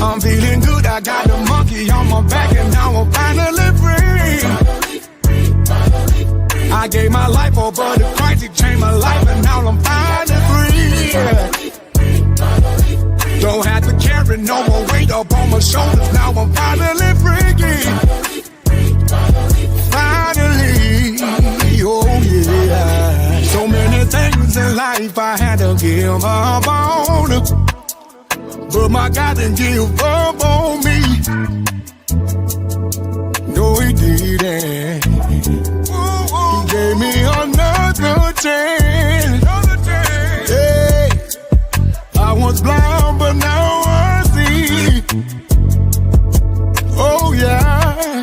I'm feeling good, I got the monkey on my back and now I'm finally free. I gave my life over to Christ, he changed my life and now I'm finally free. Don't have to carry no more weight up on my shoulders, now I'm finally free. Finally, oh yeah. So many things in life I had to give up on, but my God didn't give up on me. No, he didn't. He gave me another chance. Hey, I was blind, but now I see. Oh yeah.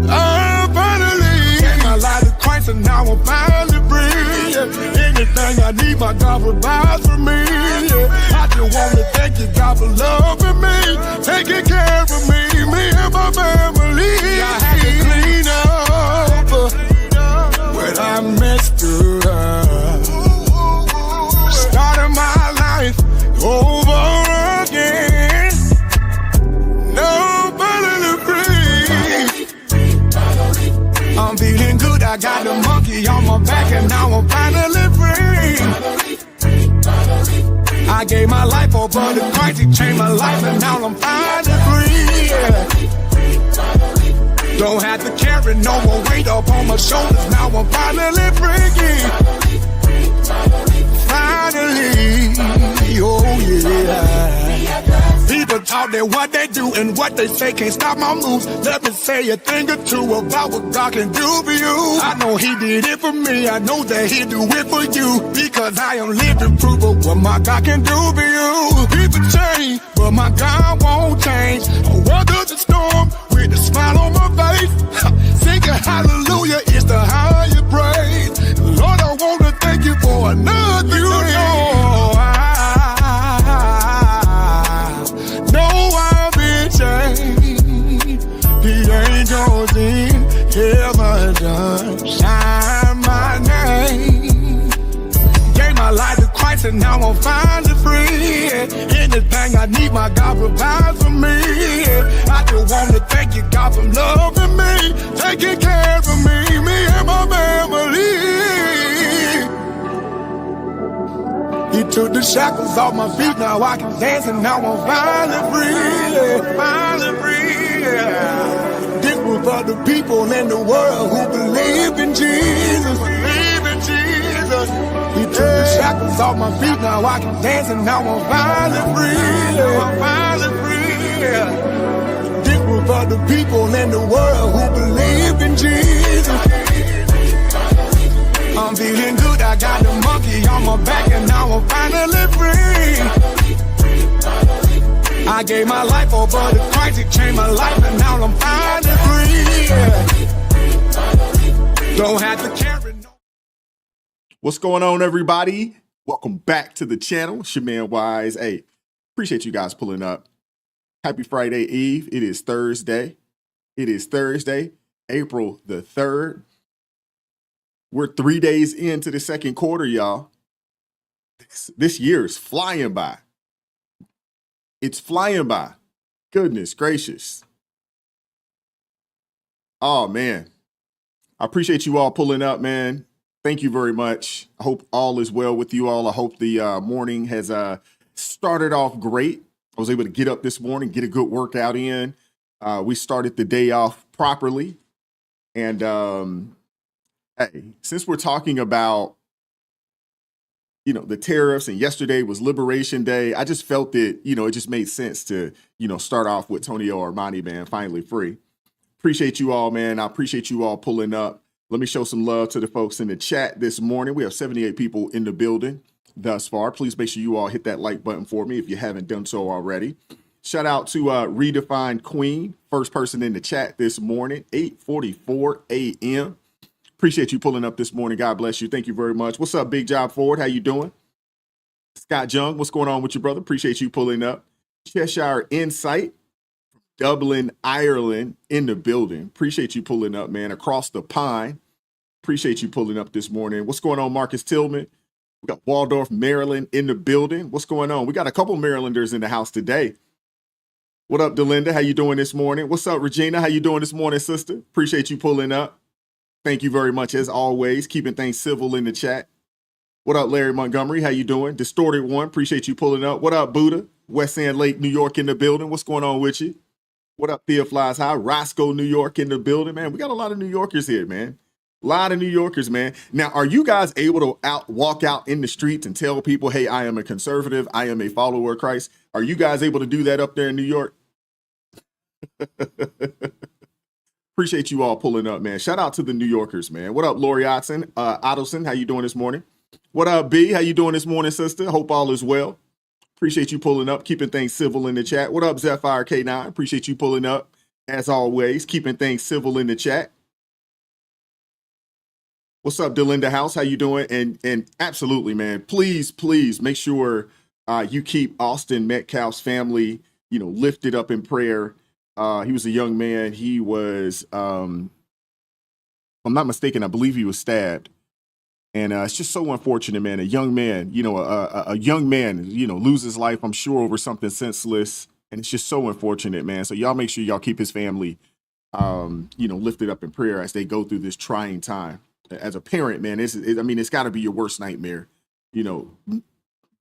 I finally gave my life to Christ and now I'm finally free. Anything I need, my God provides for me. I just want to thank you, God, for loving me, taking care of me and my family. I had to clean up when I messed up, started my life over again. Now I'm finally free. I'm feeling good, I got the monkey on my back and now I'm finally free. I gave my life over to Christ, he changed my life and now I'm finally free. Don't have to carry no more weight up on my shoulders, now I'm finally free. Finally, oh yeah. People talk that what they do and what they say can't stop my moves. Let me say a thing or two about what God can do for you. I know he did it for me, I know that he'll do it for you, because I am living proof of what my God can do for you. People change, but my God won't change. I weather the storm with a smile on my face. Singing hallelujah is the higher praise. Lord, I want to thank you for another year. I've been changed. The angels in heaven done shine my name. Gave my life to Christ and now I'm finally free. Anything I need, my God provides for me. I just want to thank you, God, for loving me, taking care of me and my family. He took the shackles off my feet, now I can dance and now I'm finally free, finally free. This was for the people in the world who believe in Jesus, believe in Jesus. He took the shackles off my feet, now I can dance and now I'm finally free, I'm finally free. This was for the people in the world who believe in Jesus. I'm feeling good, I got the monkey on my back and now I'm finally free. I gave my life over to Christ, he changed my life and now I'm finally free. Don't have to carry no. What's going on, everybody? Welcome back to the channel. It's your man Wise. Hey, appreciate you guys pulling up. Happy Friday Eve. It is Thursday. April the 3rd. We're 3 days into the second quarter, y'all. This year is flying by. It's flying by. Goodness gracious. Oh, man. I appreciate you all pulling up, man. Thank you very much. I hope all is well with you all. I hope the morning has started off great. I was able to get up this morning, get a good workout in. We started the day off properly. And hey, since we're talking about, the tariffs and yesterday was Liberation Day, I just felt that, it just made sense to, start off with Tonio Armani, man, finally free. Appreciate you all, man. I appreciate you all pulling up. Let me show some love to the folks in the chat this morning. We have 78 people in the building thus far. Please make sure you all hit that like button for me if you haven't done so already. Shout out to Redefined Queen, first person in the chat this morning, 8:44 a.m. Appreciate you pulling up this morning. God bless you. Thank you very much. What's up, Big Job Ford? How you doing? Scott Jung, what's going on with you, brother? Appreciate you pulling up. Cheshire Insight, Dublin, Ireland, in the building. Appreciate you pulling up, man. Across the pine. Appreciate you pulling up this morning. What's going on, Marcus Tillman? We got Waldorf, Maryland in the building. What's going on? We got a couple Marylanders in the house today. What up, Delinda? How you doing this morning? What's up, Regina? How you doing this morning, sister? Appreciate you pulling up. Thank you very much, as always, keeping things civil in the chat. What up, Larry Montgomery? How you doing? Distorted One, appreciate you pulling up. What up, Buddha? West Sand Lake, New York in the building. What's going on with you? What up, Thea Flies High? Roscoe, New York in the building, man. We got a lot of New Yorkers here, man. A lot of New Yorkers, man. Now, are you guys able to walk out in the streets and tell people, hey, I am a conservative, I am a follower of Christ? Are you guys able to do that up there in New York? Appreciate you all pulling up, man. Shout out to the New Yorkers, man. What up, Lori Ottoson? How you doing this morning? What up, B? How you doing this morning, sister? Hope all is well. Appreciate you pulling up, keeping things civil in the chat. What up, Zephyr K9? Appreciate you pulling up, as always, keeping things civil in the chat. What's up, Delinda House? How you doing? And absolutely, man, please make sure you keep Austin Metcalf's family, lifted up in prayer. He was a young man. He was, if I'm not mistaken, I believe he was stabbed. And it's just so unfortunate, man. A young man, a young man, loses life, I'm sure, over something senseless. And it's just so unfortunate, man. So y'all make sure y'all keep his family, lifted up in prayer as they go through this trying time. As a parent, man, it's got to be your worst nightmare,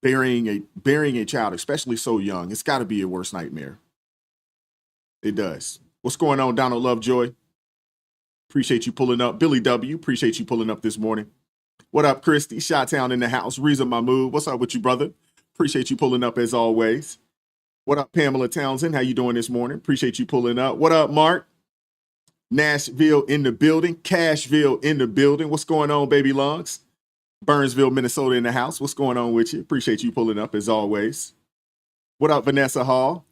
burying a child, especially so young. It's got to be your worst nightmare. It does. What's going on, Donald Lovejoy? Appreciate you pulling up. Billy W., appreciate you pulling up this morning. What up, Christy? Chi-Town in the house. Reason Mahmood. What's up with you, brother? Appreciate you pulling up as always. What up, Pamela Townsend? How you doing this morning? Appreciate you pulling up. What up, Mark? Nashville in the building. Cashville in the building. What's going on, baby lungs? Burnsville, Minnesota in the house. What's going on with you? Appreciate you pulling up as always. What up, Vanessa Hall?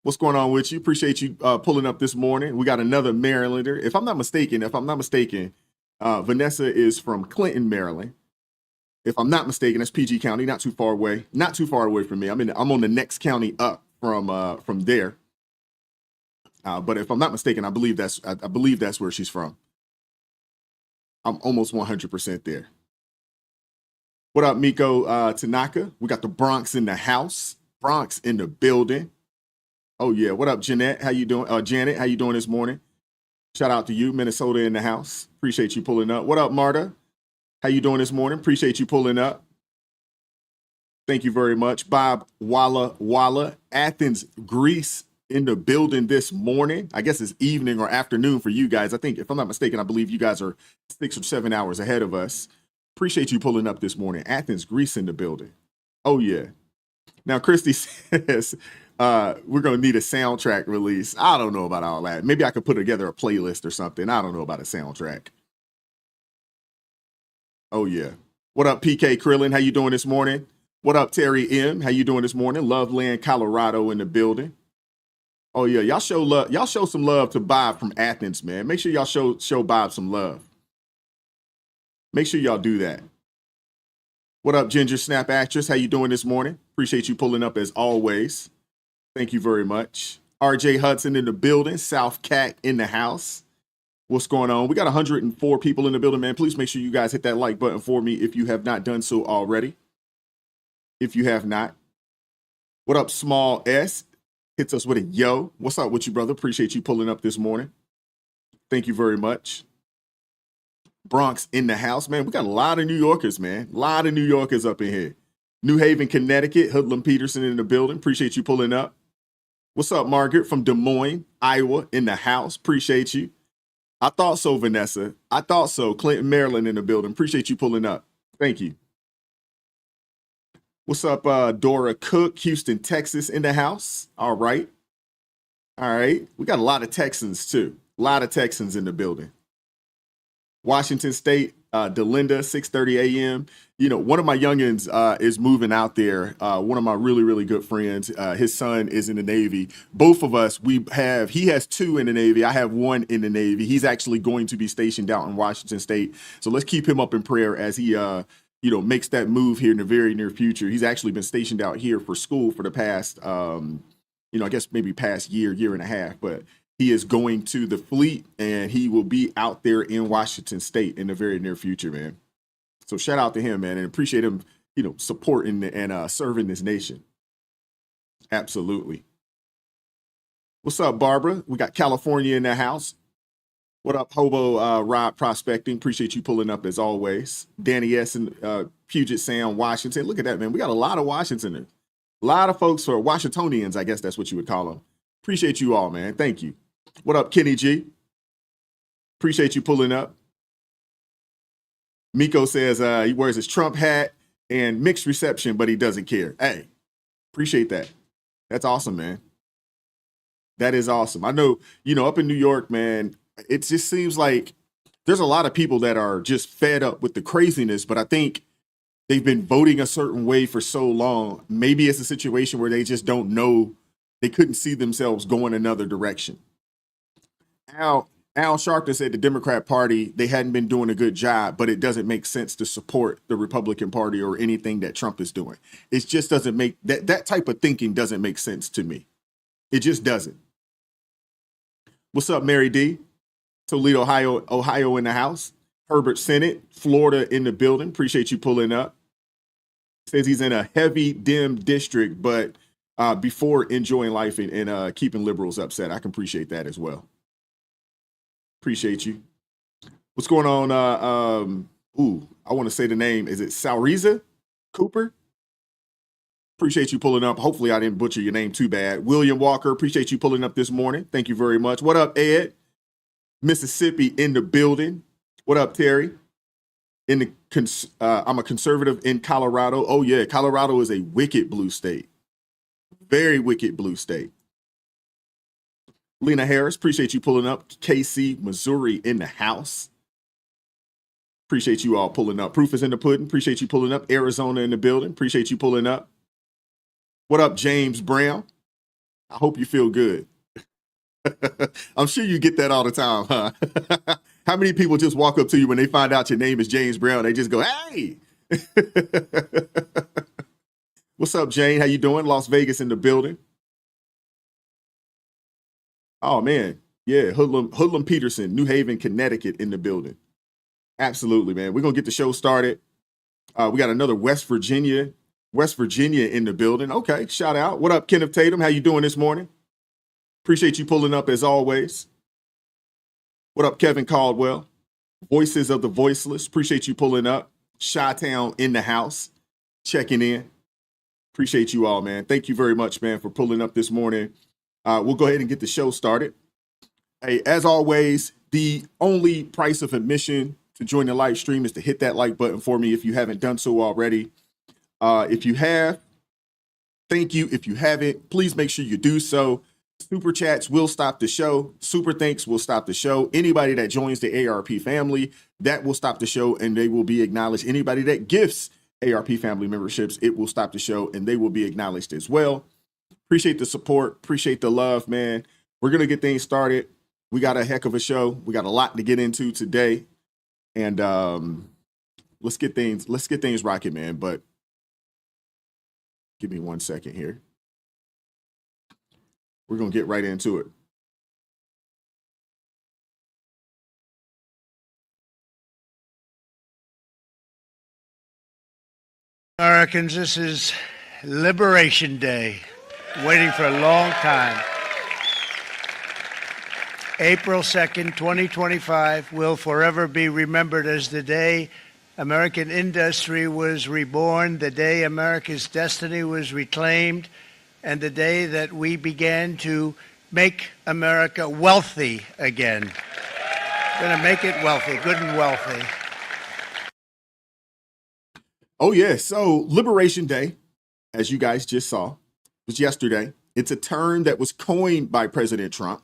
What's going on with you? Appreciate you pulling up this morning. We got another Marylander. If I'm not mistaken, Vanessa is from Clinton, Maryland. If I'm not mistaken, that's PG County, not too far away from me. I'm on the next county up from there. But if I'm not mistaken, I believe that's where she's from. I'm almost 100% there. What up, Miko Tanaka? We got the Bronx in the house. Bronx in the building. Oh yeah. What up, Jeanette? How you doing? Janet, how you doing this morning? Shout out to you, Minnesota in the house. Appreciate you pulling up. What up, Marta? How you doing this morning? Appreciate you pulling up. Thank you very much. Bob Walla, Athens, Greece in the building this morning. I guess it's evening or afternoon for you guys. I think, if I'm not mistaken, I believe you guys are 6 or 7 hours ahead of us. Appreciate you pulling up this morning. Athens, Greece in the building. Oh yeah. Now, Christy says, we're going to need a soundtrack release. I don't know about all that. Maybe I could put together a playlist or something. I don't know about a soundtrack. Oh, yeah. What up, PK Krillin? How you doing this morning? What up, Terry M? How you doing this morning? Loveland, Colorado in the building. Oh, yeah. Y'all show love. Y'all show some love to Bob from Athens, man. Make sure y'all show Bob some love. Make sure y'all do that. What up, Ginger Snap Actress? How you doing this morning? Appreciate you pulling up as always. Thank you very much. RJ Hudson in the building. South Cat in the house. What's going on? We got 104 people in the building, man. Please make sure you guys hit that like button for me if you have not done so already. If you have not. What up, Small S? Hits us with a yo. What's up with you, brother? Appreciate you pulling up this morning. Thank you very much. Bronx in the house, man. We got a lot of New Yorkers, man. A lot of New Yorkers up in here. New Haven, Connecticut. Hoodlum Peterson in the building. Appreciate you pulling up. What's up, Margaret from Des Moines, Iowa in the house. Appreciate you. I thought so, Vanessa. I thought so. Clinton, Maryland in the building. Appreciate you pulling up. Thank you. What's up, Dora Cook, Houston, Texas in the house. All right. All right. We got a lot of Texans, too. A lot of Texans in the building. Washington State, Delinda, 6:30 a.m. One of my youngins is moving out there. One of my really, really good friends. His son is in the Navy. Both of us, he has 2 in the Navy. I have 1 in the Navy. He's actually going to be stationed out in Washington State. So let's keep him up in prayer as he, makes that move here in the very near future. He's actually been stationed out here for school for the past, I guess maybe past year and a half, but he is going to the fleet, and he will be out there in Washington State in the very near future, man. So shout out to him, man, and appreciate him, supporting and serving this nation. Absolutely. What's up, Barbara? We got California in the house. What up, Hobo Rob Prospecting? Appreciate you pulling up as always. Danny S. in Puget Sound, Washington. Look at that, man. We got a lot of Washingtoners. A lot of folks, or Washingtonians, I guess that's what you would call them. Appreciate you all, man. Thank you. What up, Kenny G? Appreciate you pulling up. Miko says he wears his Trump hat and mixed reception, but he doesn't care. Hey, appreciate that. That's awesome, man. That is awesome. I know, up in New York, man, it just seems like there's a lot of people that are just fed up with the craziness, but I think they've been voting a certain way for so long. Maybe it's a situation where they just don't know, they couldn't see themselves going another direction. Al Sharpton said the Democrat Party, they hadn't been doing a good job, but it doesn't make sense to support the Republican Party or anything that Trump is doing. It just doesn't make, that type of thinking doesn't make sense to me. It just doesn't. What's up, Mary D? Toledo, Ohio in the house. Herbert Senate, Florida in the building. Appreciate you pulling up. Says he's in a heavy Dem district, but before enjoying life and keeping liberals upset. I can appreciate that as well. Appreciate you. What's going on? I want to say the name. Is it Sauriza Cooper? Appreciate you pulling up. Hopefully I didn't butcher your name too bad. William Walker, appreciate you pulling up this morning. Thank you very much. What up, Ed? Mississippi in the building. What up, Terry? I'm a conservative in Colorado. Oh yeah, Colorado is a wicked blue state. Very wicked blue state. Lena Harris, appreciate you pulling up. KC, Missouri in the house. Appreciate you all pulling up. Proof is in the pudding. Appreciate you pulling up. Arizona in the building. Appreciate you pulling up. What up, James Brown? I hope you feel good. I'm sure you get that all the time, huh? How many people just walk up to you when they find out your name is James Brown? They just go, hey. What's up, Jane? How you doing? Las Vegas in the building. Oh, man. Yeah, Hoodlum Peterson, New Haven, Connecticut in the building. Absolutely, man. We're going to get the show started. We got another West Virginia in the building. Okay, shout out. What up, Kenneth Tatum? How you doing this morning? Appreciate you pulling up as always. What up, Kevin Caldwell? Voices of the Voiceless. Appreciate you pulling up. Chi-Town in the house, checking in. Appreciate you all, man. Thank you very much, man, for pulling up this morning. We'll go ahead and get the show started. Hey, as always, the only price of admission to join the live stream is to hit that like button for me if you haven't done so already. If you have, thank you. If you haven't, please make sure you do so. Super chats will stop the show. Super thanks will stop the show. Anybody that joins the ARP family, that will stop the show and they will be acknowledged. Anybody that gifts ARP family memberships, it will stop the show and they will be acknowledged as well. Appreciate the support. Appreciate the love, man. We're going to get things started. We got a heck of a show. We got a lot to get into today. And let's get things rocking, man. But give me 1 second here. We're going to get right into it. Americans, this is Liberation Day. Waiting for a long time. April 2nd, 2025 will forever be remembered as the day American industry was reborn, the day America's destiny was reclaimed, and the day that we began to make America wealthy again. We're going to make it wealthy, good and wealthy. Oh, yeah. So Liberation Day, as you guys just saw, was yesterday. It's a term that was coined by President Trump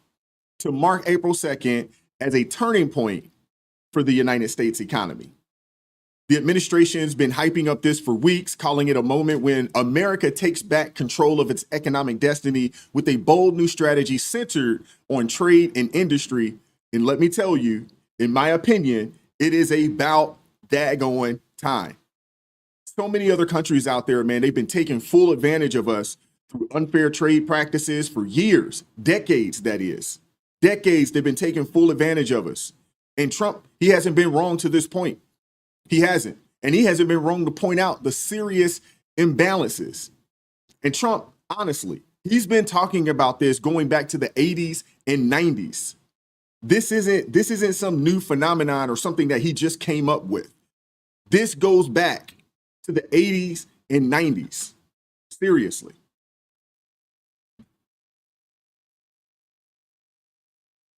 to mark April 2nd as a turning point for the United States economy. The administration's been hyping up this for weeks, calling it a moment when America takes back control of its economic destiny with a bold new strategy centered on trade and industry. And let me tell you, in my opinion, it is about daggone time. So many other countries out there, man, they've been taking full advantage of us through unfair trade practices for years, decades, that is. Decades, they've been taking full advantage of us. And Trump, he hasn't been wrong to this point. He hasn't. And he hasn't been wrong to point out the serious imbalances. And Trump, honestly, he's been talking about this going back to the 80s and 90s. This isn't some new phenomenon or something that he just came up with. This goes back to the 80s and 90s. Seriously.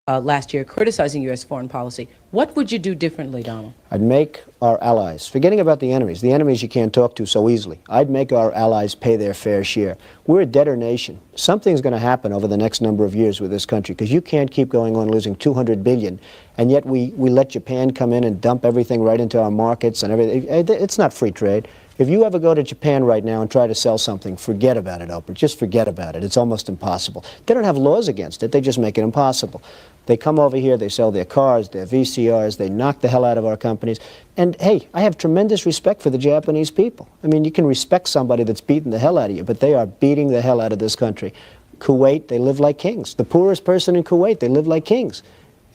Last year criticizing U.S. foreign policy. What would you do differently, Donald? I'd make our allies, forgetting about the enemies you can't talk to so easily, I'd make our allies pay their fair share. We're a debtor nation. Something's going to happen over the next number of years with this country, because you can't keep going on losing $200 billion, and yet we let Japan come in and dump everything right into our markets and everything. It's not free trade. If you ever go to Japan right now and try to sell something, forget about it, Oprah. Just forget about it. It's almost impossible. They don't have laws against it. They just make it impossible. They come over here, they sell their cars, their VCRs, they knock the hell out of our companies. And hey, I have tremendous respect for the Japanese people. I mean, you can respect somebody that's beating the hell out of you, but they are beating the hell out of this country. Kuwait, they live like kings. The poorest person in Kuwait, they live like kings.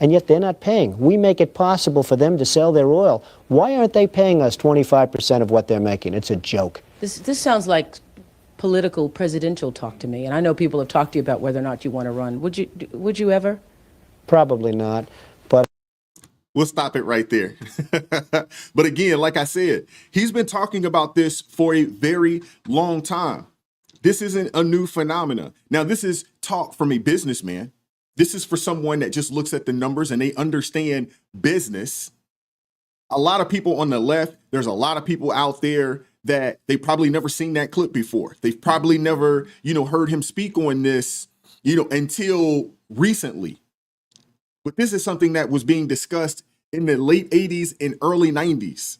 And yet they're not paying. We make it possible for them to sell their oil. Why aren't they paying us 25% of what they're making? It's a joke. This sounds like political presidential talk to me, and I know people have talked to you about whether or not you want to run. Would you ever? Probably not, but we'll stop it right there. But again, like I said, he's been talking about this for a very long time. This isn't a new phenomena. Now, this is talk from a businessman. This is for someone that just looks at the numbers and they understand business. A lot of people on the left, there's a lot of people out there that they probably never seen that clip before. They've probably never, heard him speak on this, until recently. But this is something that was being discussed in the late 80s and early 90s.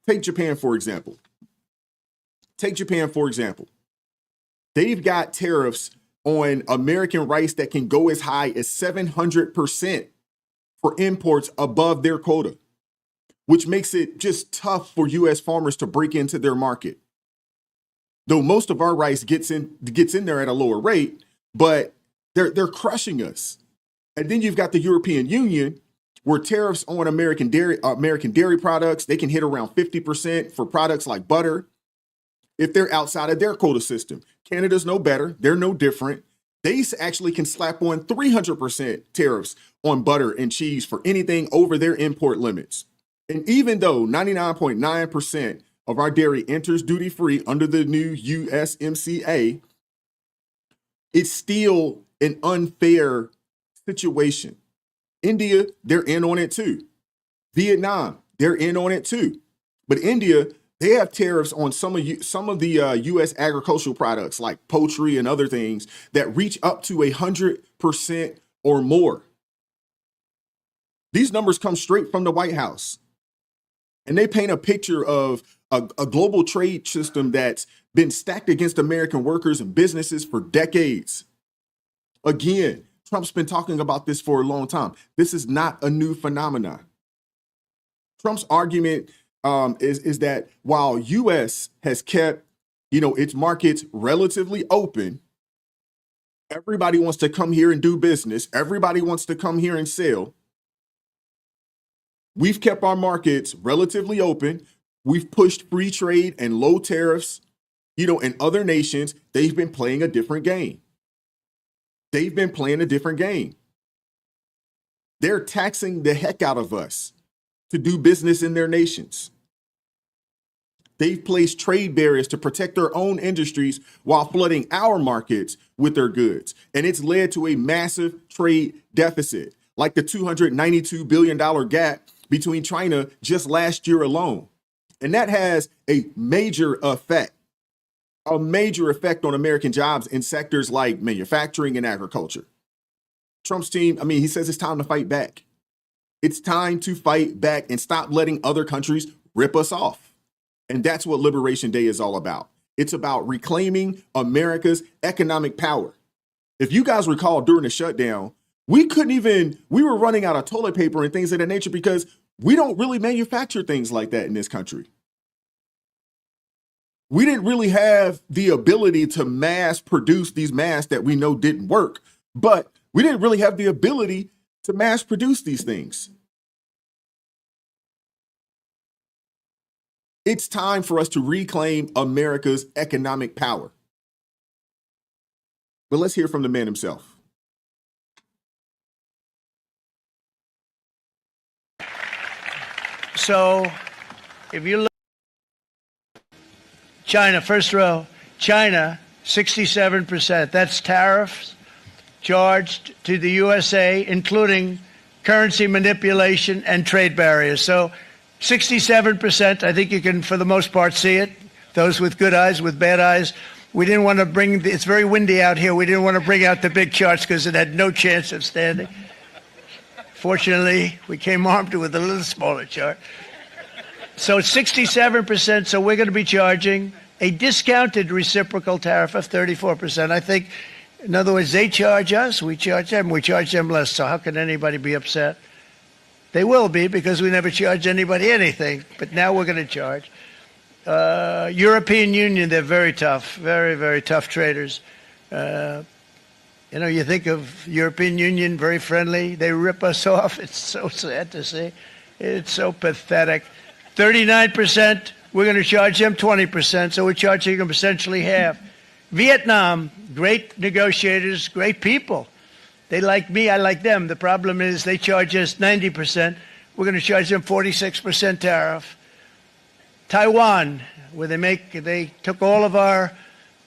Take Japan, for example. They've got tariffs on American rice that can go as high as 700% for imports above their quota, which makes it just tough for U.S. farmers to break into their market. Though most of our rice gets in there at a lower rate, but they're crushing us. And then you've got the European Union, where tariffs on American dairy products, they can hit around 50% for products like butter if they're outside of their quota system. Canada's no better. They're no different. They actually can slap on 300% tariffs on butter and cheese for anything over their import limits. And even though 99.9% of our dairy enters duty-free under the new USMCA, it's still an unfair situation. India, they're in on it too. Vietnam, they're in on it too. But India, they have tariffs on some of the U.S. agricultural products like poultry and other things that reach up to 100% or more. These numbers come straight from the White House. And they paint a picture of a global trade system that's been stacked against American workers and businesses for decades. Again, Trump's been talking about this for a long time. This is not a new phenomenon. Trump's argument is that while U.S. has kept, its markets relatively open, everybody wants to come here and do business. Everybody wants to come here and sell. We've kept our markets relatively open. We've pushed free trade and low tariffs. In other nations, they've been playing a different game. They're taxing the heck out of us to do business in their nations. They've placed trade barriers to protect their own industries while flooding our markets with their goods. And it's led to a massive trade deficit, like the $292 billion gap between China just last year alone. And that has a major effect on American jobs in sectors like manufacturing and agriculture. Trump's team, he says it's time to fight back. It's time to fight back and stop letting other countries rip us off. And that's what Liberation Day is all about. It's about reclaiming America's economic power. If you guys recall, during the shutdown, we were running out of toilet paper and things of that nature because we don't really manufacture things like that in this country. We didn't really have the ability to mass produce these masks that we know didn't work, but we didn't really have the ability to mass produce these things. It's time for us to reclaim America's economic power. But let's hear from the man himself. So if you look, China, first row, China, 67%. That's tariffs charged to the USA, including currency manipulation and trade barriers. So 67%, I think you can, for the most part, see it. Those with good eyes, with bad eyes. We didn't want to bring, it's very windy out here. We didn't want to bring out the big charts because it had no chance of standing. Fortunately, we came armed with a little smaller chart. So it's 67%, so we're going to be charging a discounted reciprocal tariff of 34%. I think, in other words, they charge us, we charge them less. So how can anybody be upset? They will be, because we never charge anybody anything. But now we're going to charge. European Union, they're very tough, very, very tough traders. You know, you think of European Union, very friendly. They rip us off. It's so sad to see. It's so pathetic. 39%, we're going to charge them 20%, so we're charging them essentially half. Vietnam, great negotiators, great people. They like me, I like them. The problem is they charge us 90%. We're going to charge them 46% tariff. Taiwan, where they took all of our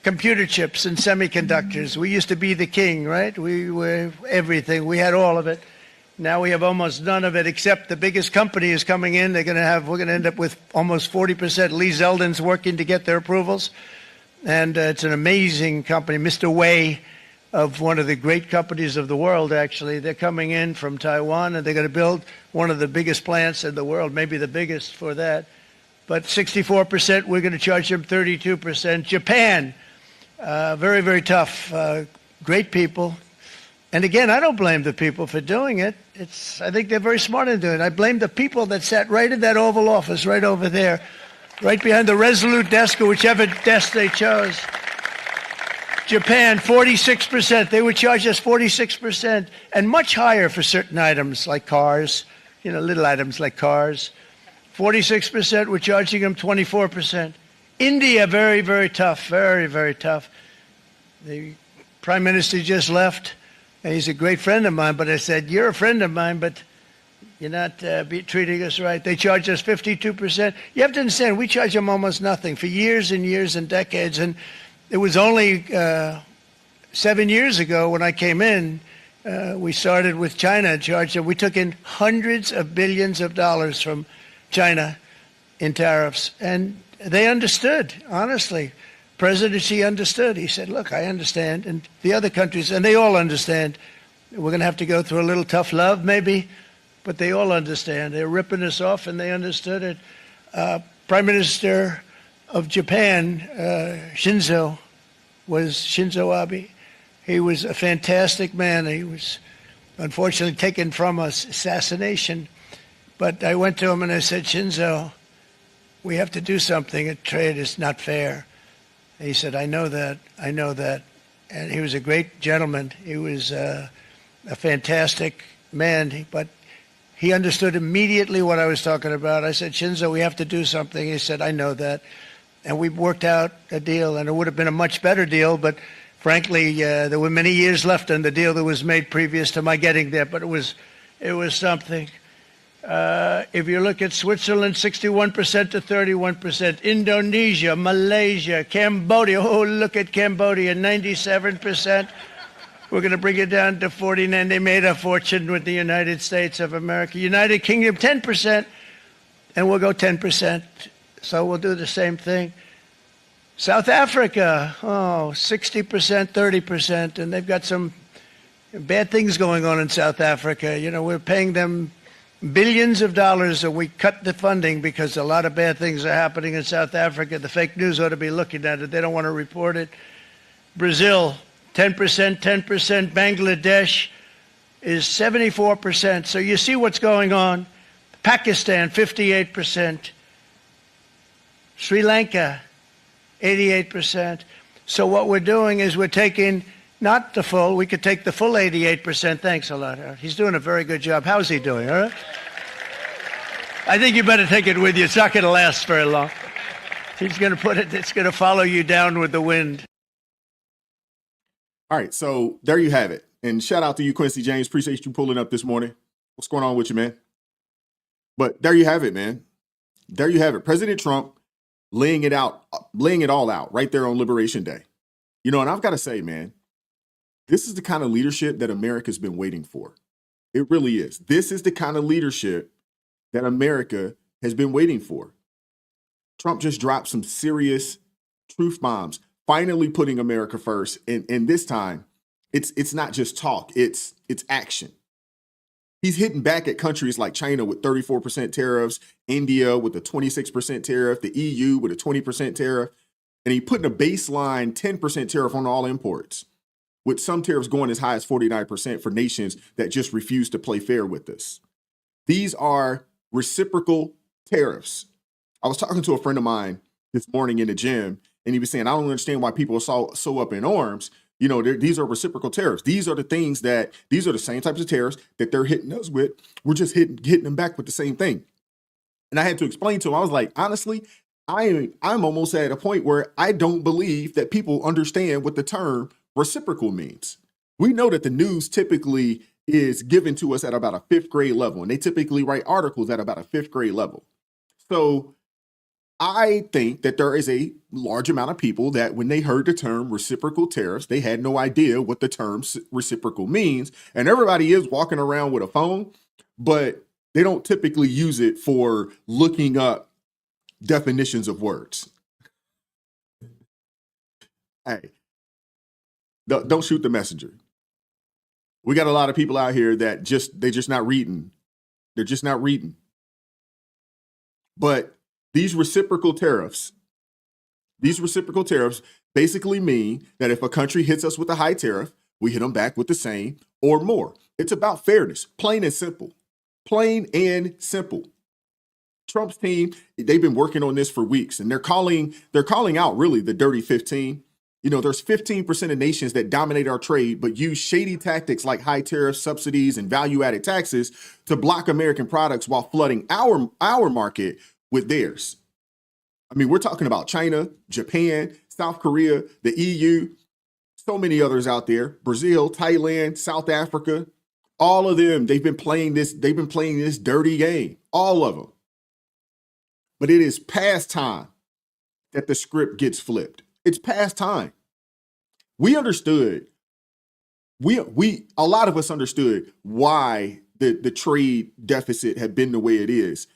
computer chips and semiconductors. We used to be the king, right? We were everything. We had all of it. Now we have almost none of it, except the biggest company is coming in. We're going to end up with almost 40%. Lee Zeldin's working to get their approvals. And it's an amazing company. Mr. Wei, of one of the great companies of the world, actually. They're coming in from Taiwan, and they're going to build one of the biggest plants in the world, maybe the biggest for that. But 64%, we're going to charge them 32%. Japan, very, very tough, great people. And again, I don't blame the people for doing it. I think they're very smart in doing it. I blame the people that sat right in that Oval Office, right over there, right behind the Resolute desk or whichever desk they chose. Japan, 46%. They would charge us 46%, and much higher for certain items like cars, you know, little items like cars. 46%, we're charging them 24%. India, very, very tough, very, very tough. The Prime Minister just left, and he's a great friend of mine, but I said, you're a friend of mine, but you're not treating us right. They charge us 52%. You have to understand, we charge them almost nothing for years and years and decades, and it was only 7 years ago when I came in, we started with China and charged them. We took in hundreds of billions of dollars from China in tariffs, and they understood, honestly. President Xi understood. He said, look, I understand, and the other countries, and they all understand. We're going to have to go through a little tough love, maybe, but they all understand. They're ripping us off, and they understood it. Prime Minister of Japan, Shinzo Abe. He was a fantastic man. He was unfortunately taken from us, assassination. But I went to him and I said, Shinzo, we have to do something. A trade is not fair. And he said, I know that. I know that. And he was a great gentleman. He was a fantastic man. But he understood immediately what I was talking about. I said, Shinzo, we have to do something. He said, I know that. And we worked out a deal, and it would have been a much better deal, but frankly, there were many years left on the deal that was made previous to my getting there, but it was something. If you look at Switzerland, 61% to 31%, Indonesia, Malaysia, Cambodia, oh, look at Cambodia, 97%. We're going to bring it down to 49. They made a fortune with the United States of America. United Kingdom, 10%, and we'll go 10%. So we'll do the same thing. South Africa, 60%, 30%, and they've got some bad things going on in South Africa. You know, we're paying them billions of dollars, and we cut the funding because a lot of bad things are happening in South Africa. The fake news ought to be looking at it. They don't want to report it. Brazil, 10%, 10%. Bangladesh is 74%. So you see what's going on. Pakistan, 58%. Sri Lanka, 88%. So what we're doing is we're taking not the full, we could take the full 88%. Thanks a lot, Harold. He's doing a very good job. How's he doing, all right? I think you better take it with you. It's not going to last very long. He's going to put it, it's going to follow you down with the wind. All right, so there you have it. And shout out to you, Quincy James. Appreciate you pulling up this morning. What's going on with you, man? But there you have it, man. There you have it. President Trump laying it all out right there on Liberation Day. You know, and I've got to say, man, this is the kind of leadership that America's been waiting for. It really is. This is the kind of leadership that America has been waiting for. Trump just dropped some serious truth bombs, finally putting America first. And this time, it's not just talk, it's action. He's hitting back at countries like China with 34% tariffs, India with a 26% tariff, the EU with a 20% tariff, and he's putting a baseline 10% tariff on all imports, with some tariffs going as high as 49% for nations that just refuse to play fair with us. These are reciprocal tariffs. I was talking to a friend of mine this morning in the gym, and he was saying, I don't understand why people are so up in arms. You know, these are reciprocal tariffs. These are the same types of tariffs that they're hitting us with. We're just hitting them back with the same thing. And I had to explain to him, I was like, honestly, I'm almost at a point where I don't believe that people understand what the term reciprocal means. We know that the news typically is given to us at about a 5th grade level, and they typically write articles at about a 5th grade level. So I think that there is a large amount of people that when they heard the term reciprocal tariffs, they had no idea what the term reciprocal means. And everybody is walking around with a phone, but they don't typically use it for looking up definitions of words. Hey, don't shoot the messenger. We got a lot of people out here that they're just not reading. They're just not reading. But these reciprocal tariffs basically mean that if a country hits us with a high tariff, we hit them back with the same or more. It's about fairness, plain and simple. Plain and simple. Trump's team, they've been working on this for weeks, and they're calling out really the dirty 15. You know, there's 15% of nations that dominate our trade, but use shady tactics like high tariffs, subsidies, and value-added taxes to block American products while flooding our market with theirs. I mean, we're talking about China, Japan, South Korea, the EU, so many others out there, Brazil, Thailand, South Africa, all of them, they've been playing this dirty game, all of them. But it is past time that the script gets flipped. It's past time. We understood, a lot of us understood why the trade deficit had been the way it is.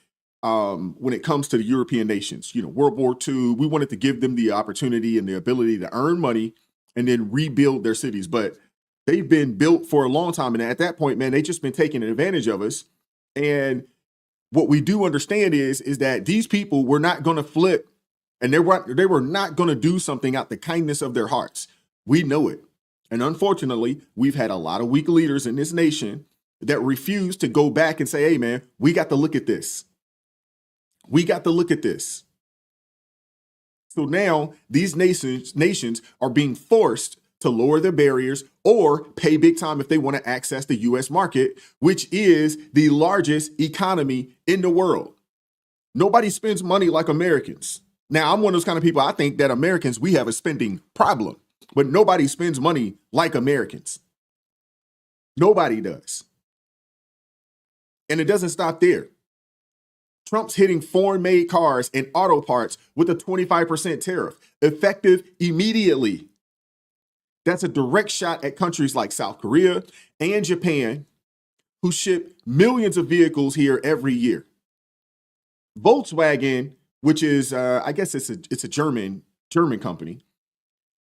When it comes to the European nations, you know, World War II, we wanted to give them the opportunity and the ability to earn money and then rebuild their cities. But they've been built for a long time. And at that point, man, they've just been taking advantage of us. And what we do understand is that these people were not going to flip, and they were not going to do something out the kindness of their hearts. We know it. And unfortunately, we've had a lot of weak leaders in this nation that refuse to go back and say, hey, man, we got to look at this. We got to look at this. So now these nations are being forced to lower their barriers or pay big time if they want to access the U.S. market, which is the largest economy in the world. Nobody spends money like Americans. Now, I'm one of those kind of people, I think that Americans, we have a spending problem, but nobody spends money like Americans. Nobody does. And it doesn't stop there. Trump's hitting foreign-made cars and auto parts with a 25% tariff, effective immediately. That's a direct shot at countries like South Korea and Japan, who ship millions of vehicles here every year. Volkswagen, which is, I guess it's a German company,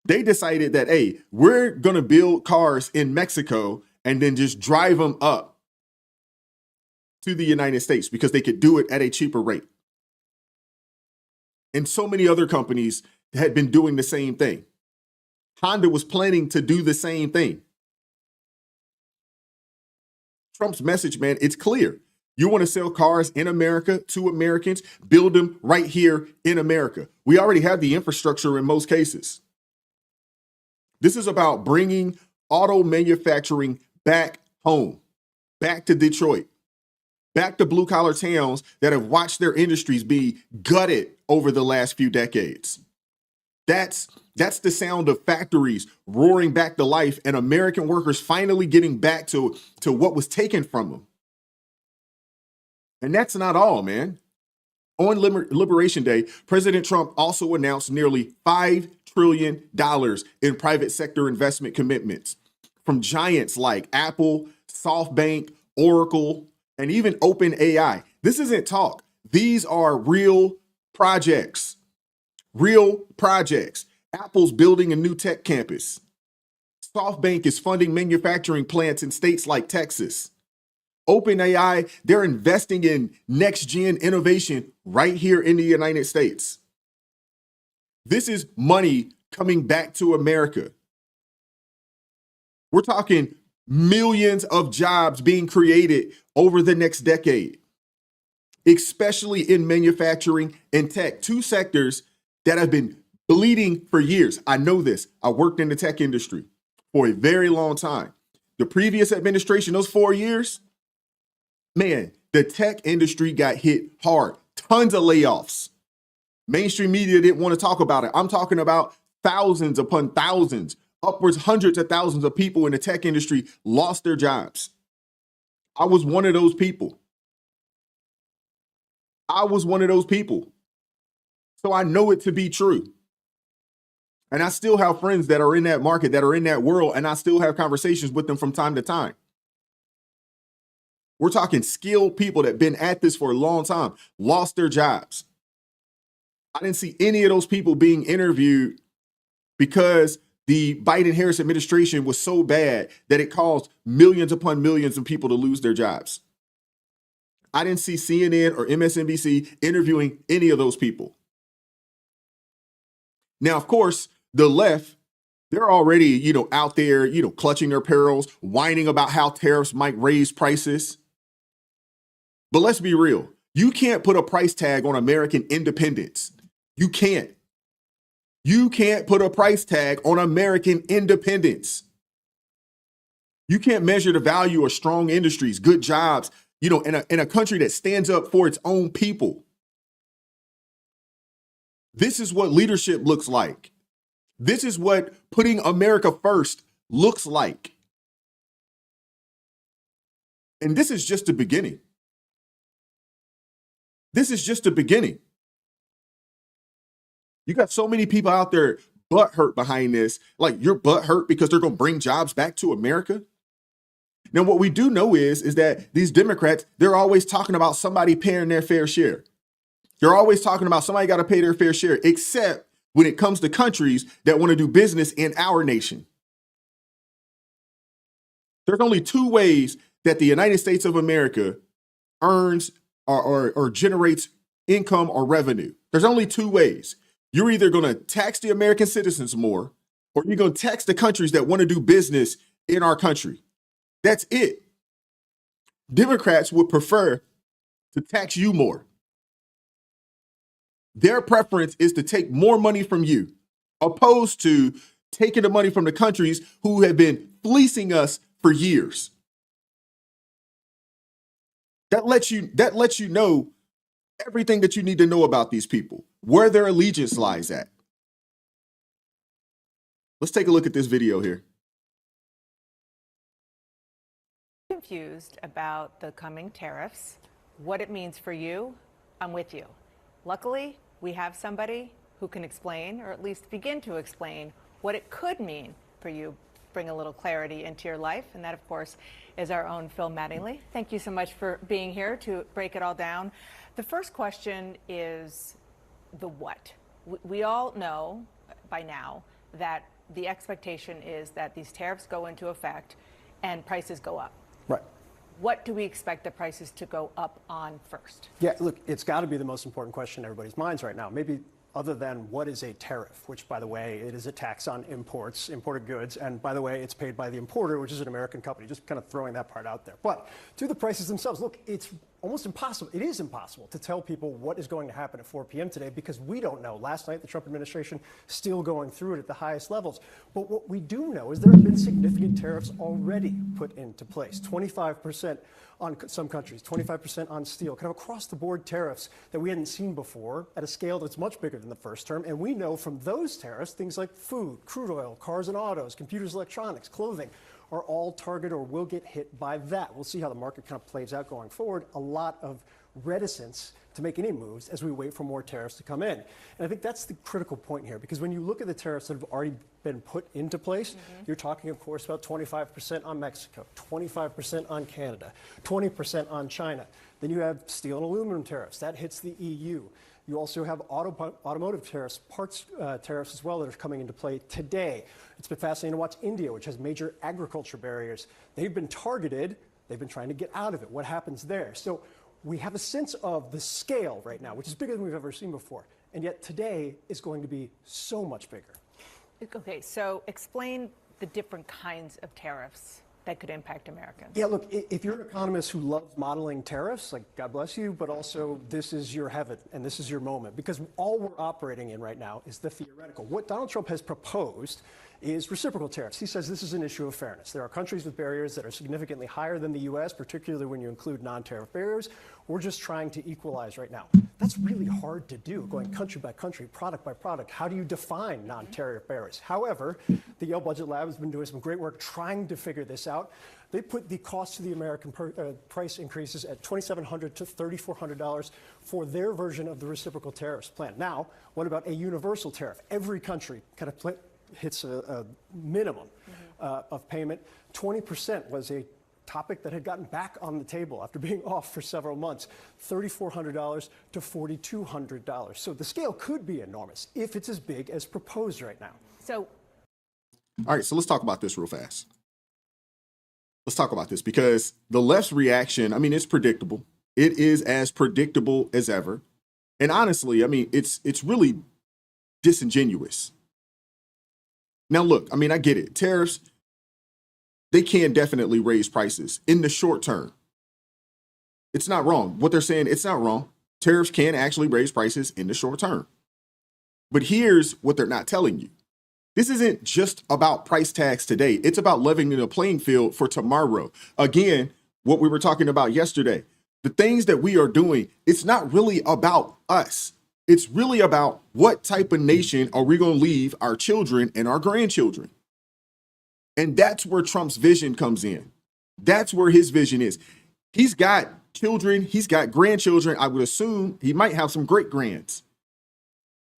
they decided that, hey, we're going to build cars in Mexico and then just drive them up to the United States because they could do it at a cheaper rate. And so many other companies had been doing the same thing. Honda was planning to do the same thing. Trump's message, man, it's clear. You want to sell cars in America to Americans, build them right here in America. We already have the infrastructure in most cases. This is about bringing auto manufacturing back home, back to Detroit. back to blue collar towns that have watched their industries be gutted over the last few decades. That's the sound of factories roaring back to life and American workers finally getting back to what was taken from them. And that's not all, man. On Liberation Day, President Trump also announced nearly $5 trillion in private sector investment commitments from giants like Apple, SoftBank, Oracle, and even OpenAI. This isn't talk. These are real projects. Real projects. Apple's building a new tech campus. SoftBank is funding manufacturing plants in states like Texas. OpenAI, they're investing in next-gen innovation right here in the United States. This is money coming back to America. We're talking millions of jobs being created over the next decade, especially in manufacturing and tech, two sectors that have been bleeding for years. I know this. I worked in the tech industry for a very long time. The previous administration, those 4 years, man, the tech industry got hit hard. Tons of layoffs. Mainstream media didn't want to talk about it. I'm talking about thousands upon thousands, upwards hundreds of thousands of people in the tech industry lost their jobs. I was one of those people. So I know it to be true. And I still have friends that are in that market, that are in that world, and I still have conversations with them from time to time. We're talking skilled people that have been at this for a long time, lost their jobs. I didn't see any of those people being interviewed because the Biden-Harris administration was so bad that it caused millions upon millions of people to lose their jobs. I didn't see CNN or MSNBC interviewing any of those people. Now, of course, the left, they're already, out there, clutching their pearls, whining about how tariffs might raise prices. But let's be real. You can't put a price tag on American independence. You can't. You can't put a price tag on American independence. You can't measure the value of strong industries, good jobs, in a country that stands up for its own people. This is what leadership looks like. This is what putting America first looks like. And this is just the beginning. This is just the beginning. You got so many people out there butthurt behind this. Like, you're butthurt because they're going to bring jobs back to America. Now, what we do know is that these Democrats, they're always talking about somebody paying their fair share. They're always talking about somebody got to pay their fair share, except when it comes to countries that want to do business in our nation. There's only two ways that the United States of America earns or generates income or revenue. There's only two ways. You're either going to tax the American citizens more, or you're going to tax the countries that want to do business in our country. That's it. Democrats would prefer to tax you more. Their preference is to take more money from you, opposed to taking the money from the countries who have been fleecing us for years. That lets you know everything that you need to know about these people, where their allegiance lies at. Let's take a look at this video here. Confused about the coming tariffs, what it means for you, I'm with you. Luckily, we have somebody who can explain, or at least begin to explain, what it could mean for you. Bring a little clarity into your life, and that, of course, is our own Phil Mattingly. Thank you so much for being here to break it all down. The first question is the what. We all know by now that the expectation is that these tariffs go into effect and prices go up. Right. What do we expect the prices to go up on first? Yeah, look, it's got to be the most important question in everybody's minds right now. Maybe other than what is a tariff, which, by the way, it is a tax on imported goods. And by the way, it's paid by the importer, which is an American company, just kind of throwing that part out there. But to the prices themselves, look, it's almost impossible. It is impossible to tell people what is going to happen at 4 p.m. today because we don't know. Last night, the Trump administration still going through it at the highest levels. But what we do know is there have been significant tariffs already put into place. 25% on some countries, 25% on steel, kind of across the board tariffs that we hadn't seen before at a scale that's much bigger than the first term. And we know from those tariffs, things like food, crude oil, cars and autos, computers, electronics, clothing, are all targeted or will get hit by that. We'll see how the market kind of plays out going forward. A lot of reticence to make any moves as we wait for more tariffs to come in. And I think that's the critical point here, because when you look at the tariffs that have already been put into place, you're talking, of course, about 25% on Mexico, 25% on Canada, 20% on China. Then you have steel and aluminum tariffs. That hits the EU. You also have automotive tariffs, parts tariffs as well that are coming into play today. It's been fascinating to watch India, which has major agriculture barriers. They've been targeted. They've been trying to get out of it. What happens there? So we have a sense of the scale right now, which is bigger than we've ever seen before. And yet today is going to be so much bigger. Okay, so explain the different kinds of tariffs that could impact Americans. Yeah, look, if you're an economist who loves modeling tariffs, like, God bless you, but also this is your heaven and this is your moment, because all we're operating in right now is the theoretical. What Donald Trump has proposed is reciprocal tariffs. He says this is an issue of fairness. There are countries with barriers that are significantly higher than the U.S., particularly when you include non-tariff barriers. We're just trying to equalize right now. That's really hard to do, going country by country, product by product. How do you define non-tariff barriers? However, the Yale Budget Lab has been doing some great work trying to figure this out. They put the cost of the American price increases at $2,700 to $3,400 for their version of the reciprocal tariffs plan. Now, what about a universal tariff? Every country kind of hits a minimum of payment. 20% was a topic that had gotten back on the table after being off for several months, $3,400 to $4,200. So the scale could be enormous if it's as big as proposed right now. So, all right, so let's talk about this real fast. Let's talk about this because the left's reaction, I mean, it's predictable. It is as predictable as ever. And honestly, I mean, it's really disingenuous. Now, look, I mean, I get it. Tariffs, they can definitely raise prices in the short term. It's not wrong. What they're saying, it's not wrong. Tariffs can actually raise prices in the short term. But here's what they're not telling you. This isn't just about price tags today. It's about leveling the playing field for tomorrow. Again, what we were talking about yesterday, the things that we are doing, it's not really about us. It's really about what type of nation are we going to leave our children and our grandchildren. And that's where Trump's vision comes in. That's where his vision is. He's got children. He's got grandchildren. I would assume he might have some great grands.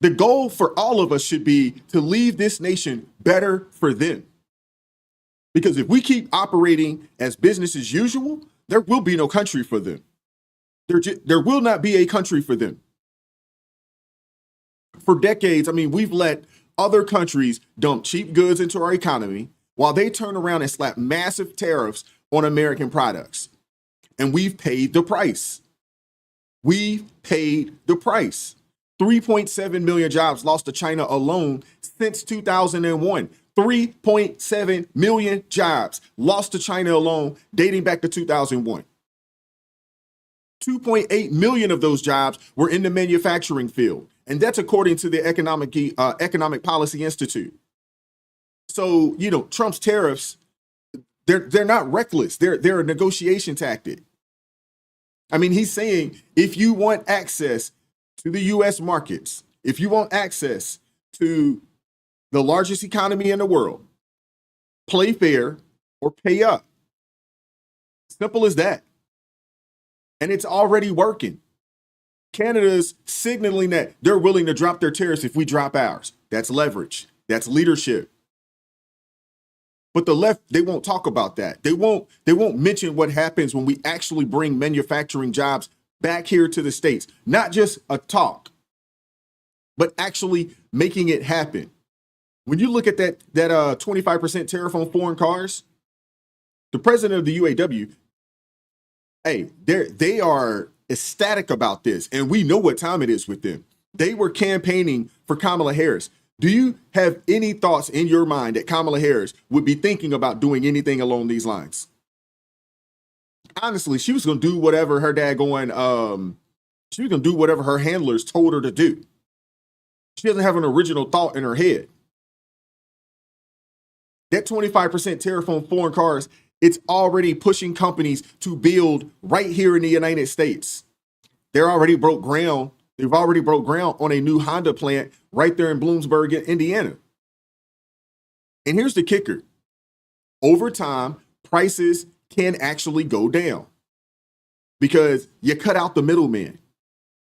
The goal for all of us should be to leave this nation better for them. Because if we keep operating as business as usual, there will be no country for them. There will not be a country for them. For decades, I mean, we've let other countries dump cheap goods into our economy while they turn around and slap massive tariffs on American products. And we've paid the price. We've paid the price. 3.7 million jobs lost to China alone since 2001. 3.7 million jobs lost to China alone dating back to 2001. 2.8 million of those jobs were in the manufacturing field. And that's according to the Economic Policy Institute. So, you know, Trump's tariffs, they're not reckless. They're a negotiation tactic. I mean, he's saying if you want access to the U.S. markets, if you want access to the largest economy in the world, play fair or pay up. Simple as that. And it's already working. Canada's signaling that they're willing to drop their tariffs if we drop ours. That's leverage. That's leadership. But the left, they won't talk about that. They won't mention what happens when we actually bring manufacturing jobs back here to the States. Not just a talk, but actually making it happen. When you look at that 25% tariff on foreign cars, the president of the UAW, hey, they are ecstatic about this. And we know what time it is with them. They were campaigning for Kamala Harris. Do you have any thoughts in your mind that Kamala Harris would be thinking about doing anything along these lines? honestly, she was going to do whatever her she was going to do whatever her handlers told her to do. She doesn't have an original thought in her head. That 25% tariff on foreign cars, it's already pushing companies to build right here in the United States. They're already broke ground. They've already broke ground on a new Honda plant right there in Bloomsburg, Indiana. And here's the kicker. Over time, prices can actually go down because you cut out the middleman.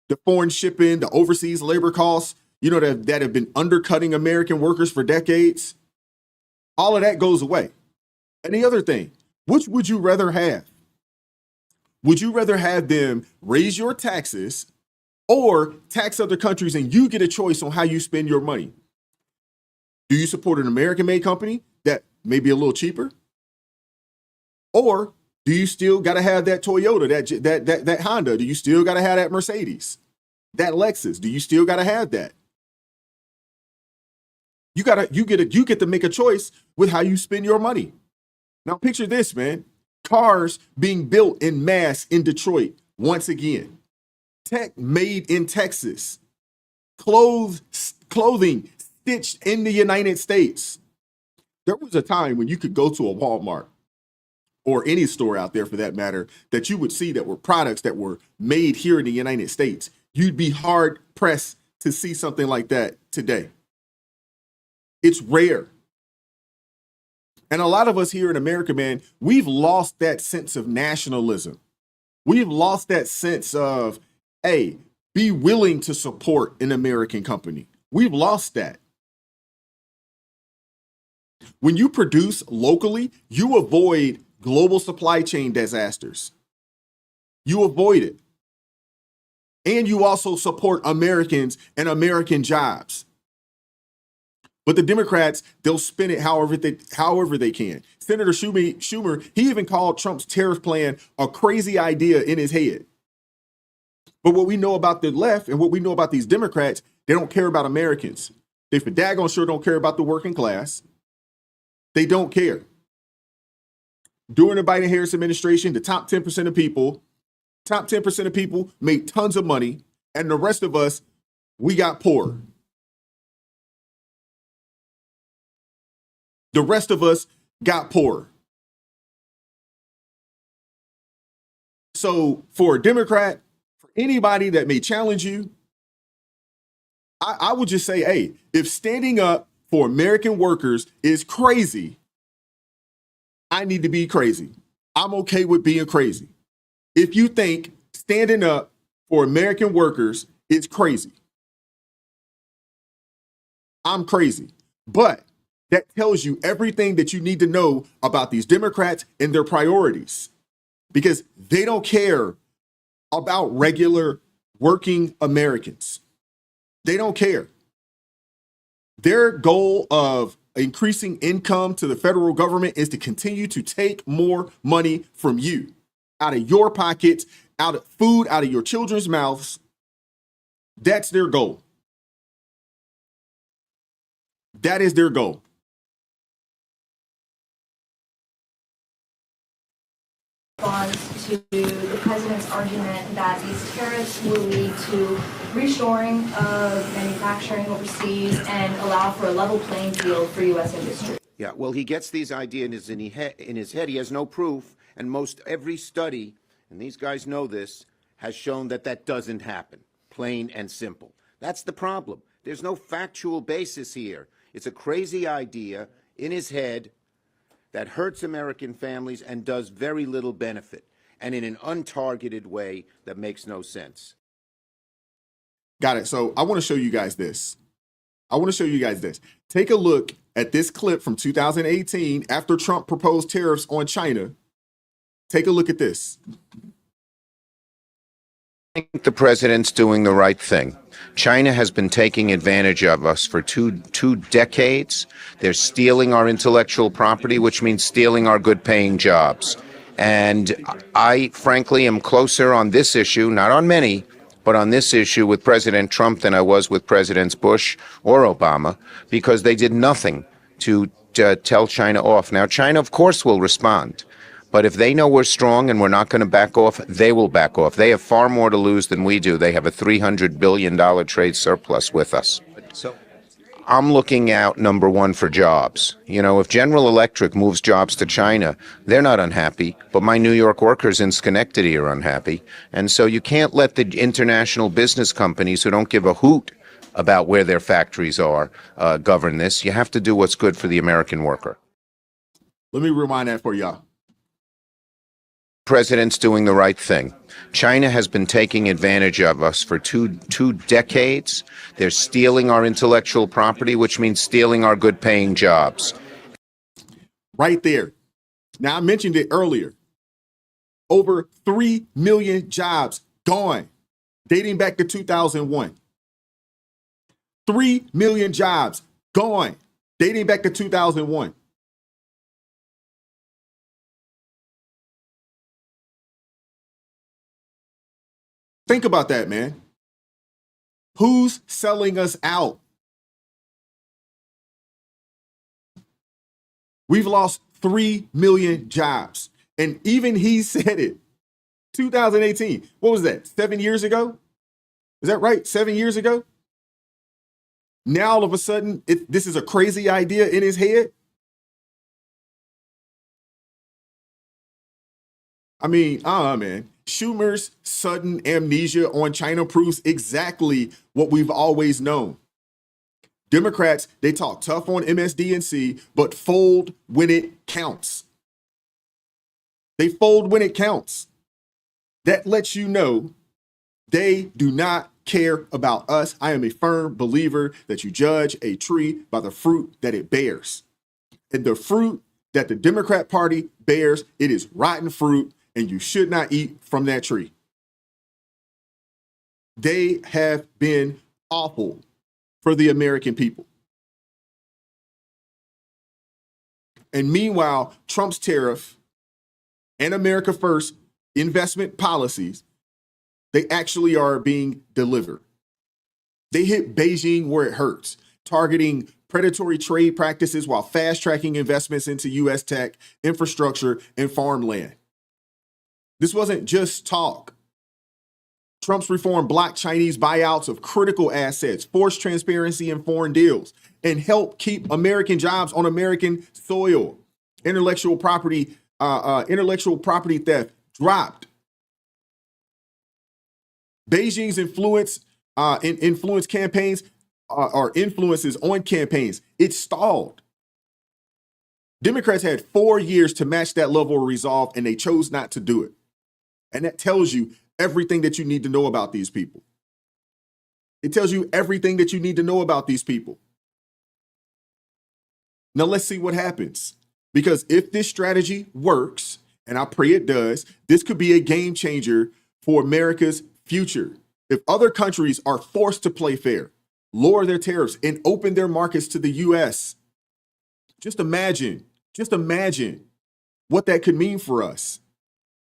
The foreign shipping, the overseas labor costs, that have been undercutting American workers for decades. All of that goes away. And the other thing, which would you rather have? Would you rather have them raise your taxes or tax other countries and you get a choice on how you spend your money? Do you support an American-made company that may be a little cheaper? Or do you still got to have that Toyota, that Honda? Do you still got to have that Mercedes, that Lexus? Do you still got to have that? You get to make a choice with how you spend your money. Now picture this, man. Cars being built in mass in Detroit once again. Tech made in Texas. Clothing stitched in the United States. There was a time when you could go to a Walmart or any store out there for that matter that you would see that were products that were made here in the United States. You'd be hard pressed to see something like that today. It's rare. And a lot of us here in America, man, we've lost that sense of nationalism. We've lost that sense of, hey, be willing to support an American company. We've lost that. When you produce locally, you avoid global supply chain disasters. You avoid it. And you also support Americans and American jobs. But the Democrats, they'll spin it however they can. Senator Schumer, he even called Trump's tariff plan a crazy idea in his head. But what we know about the left and what we know about these Democrats, they don't care about Americans. They for daggone sure don't care about the working class. They don't care. During the Biden-Harris administration, the top 10% of people made tons of money, and the rest of us, we got poor. The rest of us got poor. So for a Democrat, for anybody that may challenge you, I would just say, hey, if standing up for American workers is crazy, I need to be crazy. I'm okay with being crazy. If you think standing up for American workers is crazy, I'm crazy. But that tells you everything that you need to know about these Democrats and their priorities, because they don't care about regular working Americans. They don't care. Their goal of increasing income to the federal government is to continue to take more money from you, out of your pockets, out of food, out of your children's mouths. That's their goal. That is their goal. To the president's argument that these tariffs will lead to reshoring of manufacturing overseas and allow for a level playing field for U.S. industry. Yeah, well, he gets these ideas in his head. He has no proof, and most every study, and these guys know this, has shown that that doesn't happen, plain and simple. That's the problem. There's no factual basis here. It's a crazy idea in his head that hurts American families and does very little benefit, and in an untargeted way that makes no sense. Got it. So I want to show you guys this. Take a look at this clip from 2018 after Trump proposed tariffs on China. Take a look at this. I think the president's doing the right thing. China has been taking advantage of us for two decades. They're stealing our intellectual property, which means stealing our good-paying jobs. And I, frankly, am closer on this issue, not on many, but on this issue with President Trump than I was with Presidents Bush or Obama, because they did nothing to tell China off. Now, China, of course, will respond. But if they know we're strong and we're not going to back off, they will back off. They have far more to lose than we do. They have a $300 billion trade surplus with us. So I'm looking out, number one, for jobs. You know, if General Electric moves jobs to China, they're not unhappy, but my New York workers in Schenectady are unhappy. And so you can't let the international business companies who don't give a hoot about where their factories are govern this. You have to do what's good for the American worker. Let me remind that for y'all. President's doing the right thing. China has been taking advantage of us for two decades. They're stealing our intellectual property, which means stealing our good-paying jobs. Right there. Now, I mentioned it earlier. Over 3 million jobs gone, dating back to 2001. 3 million jobs gone, dating back to 2001. Think about that, man. Who's selling us out? We've lost 3 million jobs. And even he said it. 2018. What was that? 7 years ago? Is that right? 7 years ago? Now, all of a sudden, this is a crazy idea in his head. I mean, man. Schumer's sudden amnesia on China proves exactly what we've always known. Democrats, they talk tough on MSDNC, but fold when it counts. They fold when it counts. That lets you know they do not care about us. I am a firm believer that you judge a tree by the fruit that it bears. And the fruit that the Democrat Party bears, it is rotten fruit, and you should not eat from that tree. They have been awful for the American people. And meanwhile, Trump's tariff and America First investment policies, they actually are being delivered. They hit Beijing where it hurts, targeting predatory trade practices while fast-tracking investments into U.S. tech, infrastructure, and farmland. This wasn't just talk. Trump's reform blocked Chinese buyouts of critical assets, forced transparency in foreign deals, and helped keep American jobs on American soil. Intellectual property theft dropped. Beijing's influence campaigns or influences on campaigns, it stalled. Democrats had 4 years to match that level of resolve, and they chose not to do it. And that tells you everything that you need to know about these people. It tells you everything that you need to know about these people. Now let's see what happens. Because if this strategy works, and I pray it does, this could be a game changer for America's future. If other countries are forced to play fair, lower their tariffs, and open their markets to the U.S., just imagine what that could mean for us.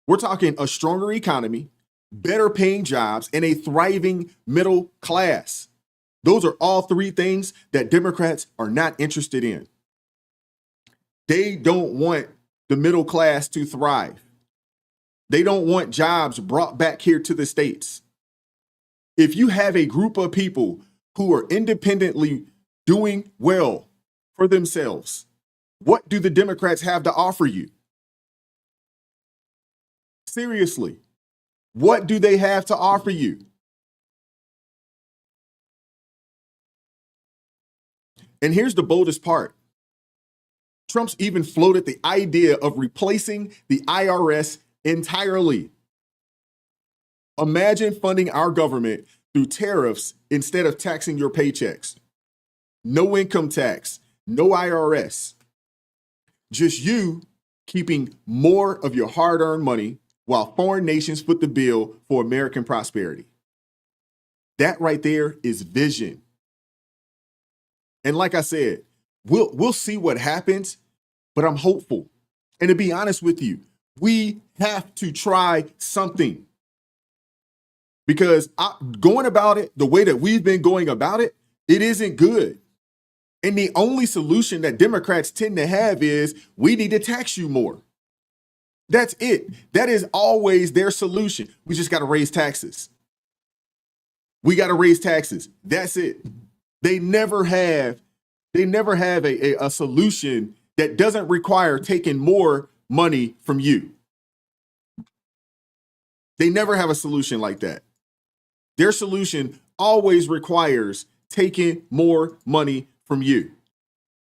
We're talking a stronger economy, better paying jobs, and a thriving middle class. Those are all three things that Democrats are not interested in. They don't want the middle class to thrive. They don't want jobs brought back here to the States. If you have a group of people who are independently doing well for themselves, what do the Democrats have to offer you? Seriously, what do they have to offer you? And here's the boldest part. Trump's even floated the idea of replacing the IRS entirely. Imagine funding our government through tariffs instead of taxing your paychecks. No income tax, no IRS. Just you keeping more of your hard-earned money while foreign nations foot the bill for American prosperity. That right there is vision. And like I said, we'll see what happens, but I'm hopeful. And to be honest with you, we have to try something. Because going about it the way that we've been going about it, it isn't good. And the only solution that Democrats tend to have is we need to tax you more. That's it. That is always their solution. We just got to raise taxes. We got to raise taxes. That's it. They never have a solution that doesn't require taking more money from you. They never have a solution like that. Their solution always requires taking more money from you.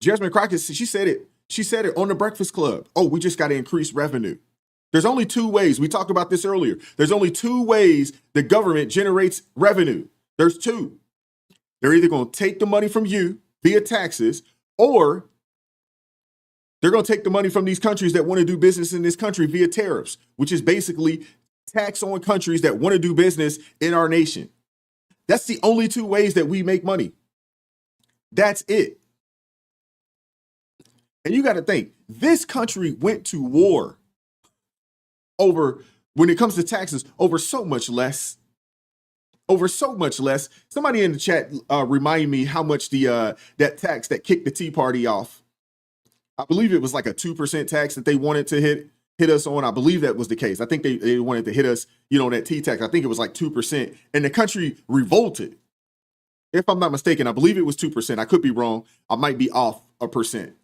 Jasmine Crockett, she said it. She said it on the Breakfast Club. Oh, we just got to increase revenue. There's only two ways. We talked about this earlier. There's only two ways the government generates revenue. There's two. They're either going to take the money from you via taxes, or they're going to take the money from these countries that want to do business in this country via tariffs, which is basically tax on countries that want to do business in our nation. That's the only two ways that we make money. That's it. And you got to think, this country went to war over, when it comes to taxes, over so much less. Over so much less. Somebody in the chat remind me how much the that tax that kicked the Tea Party off. I believe it was like a 2% tax that they wanted to hit us on. I believe that was the case. I think they wanted to hit us, on that T tax. I think it was like 2%. And the country revolted. If I'm not mistaken, I believe it was 2%. I could be wrong. I might be off a percent.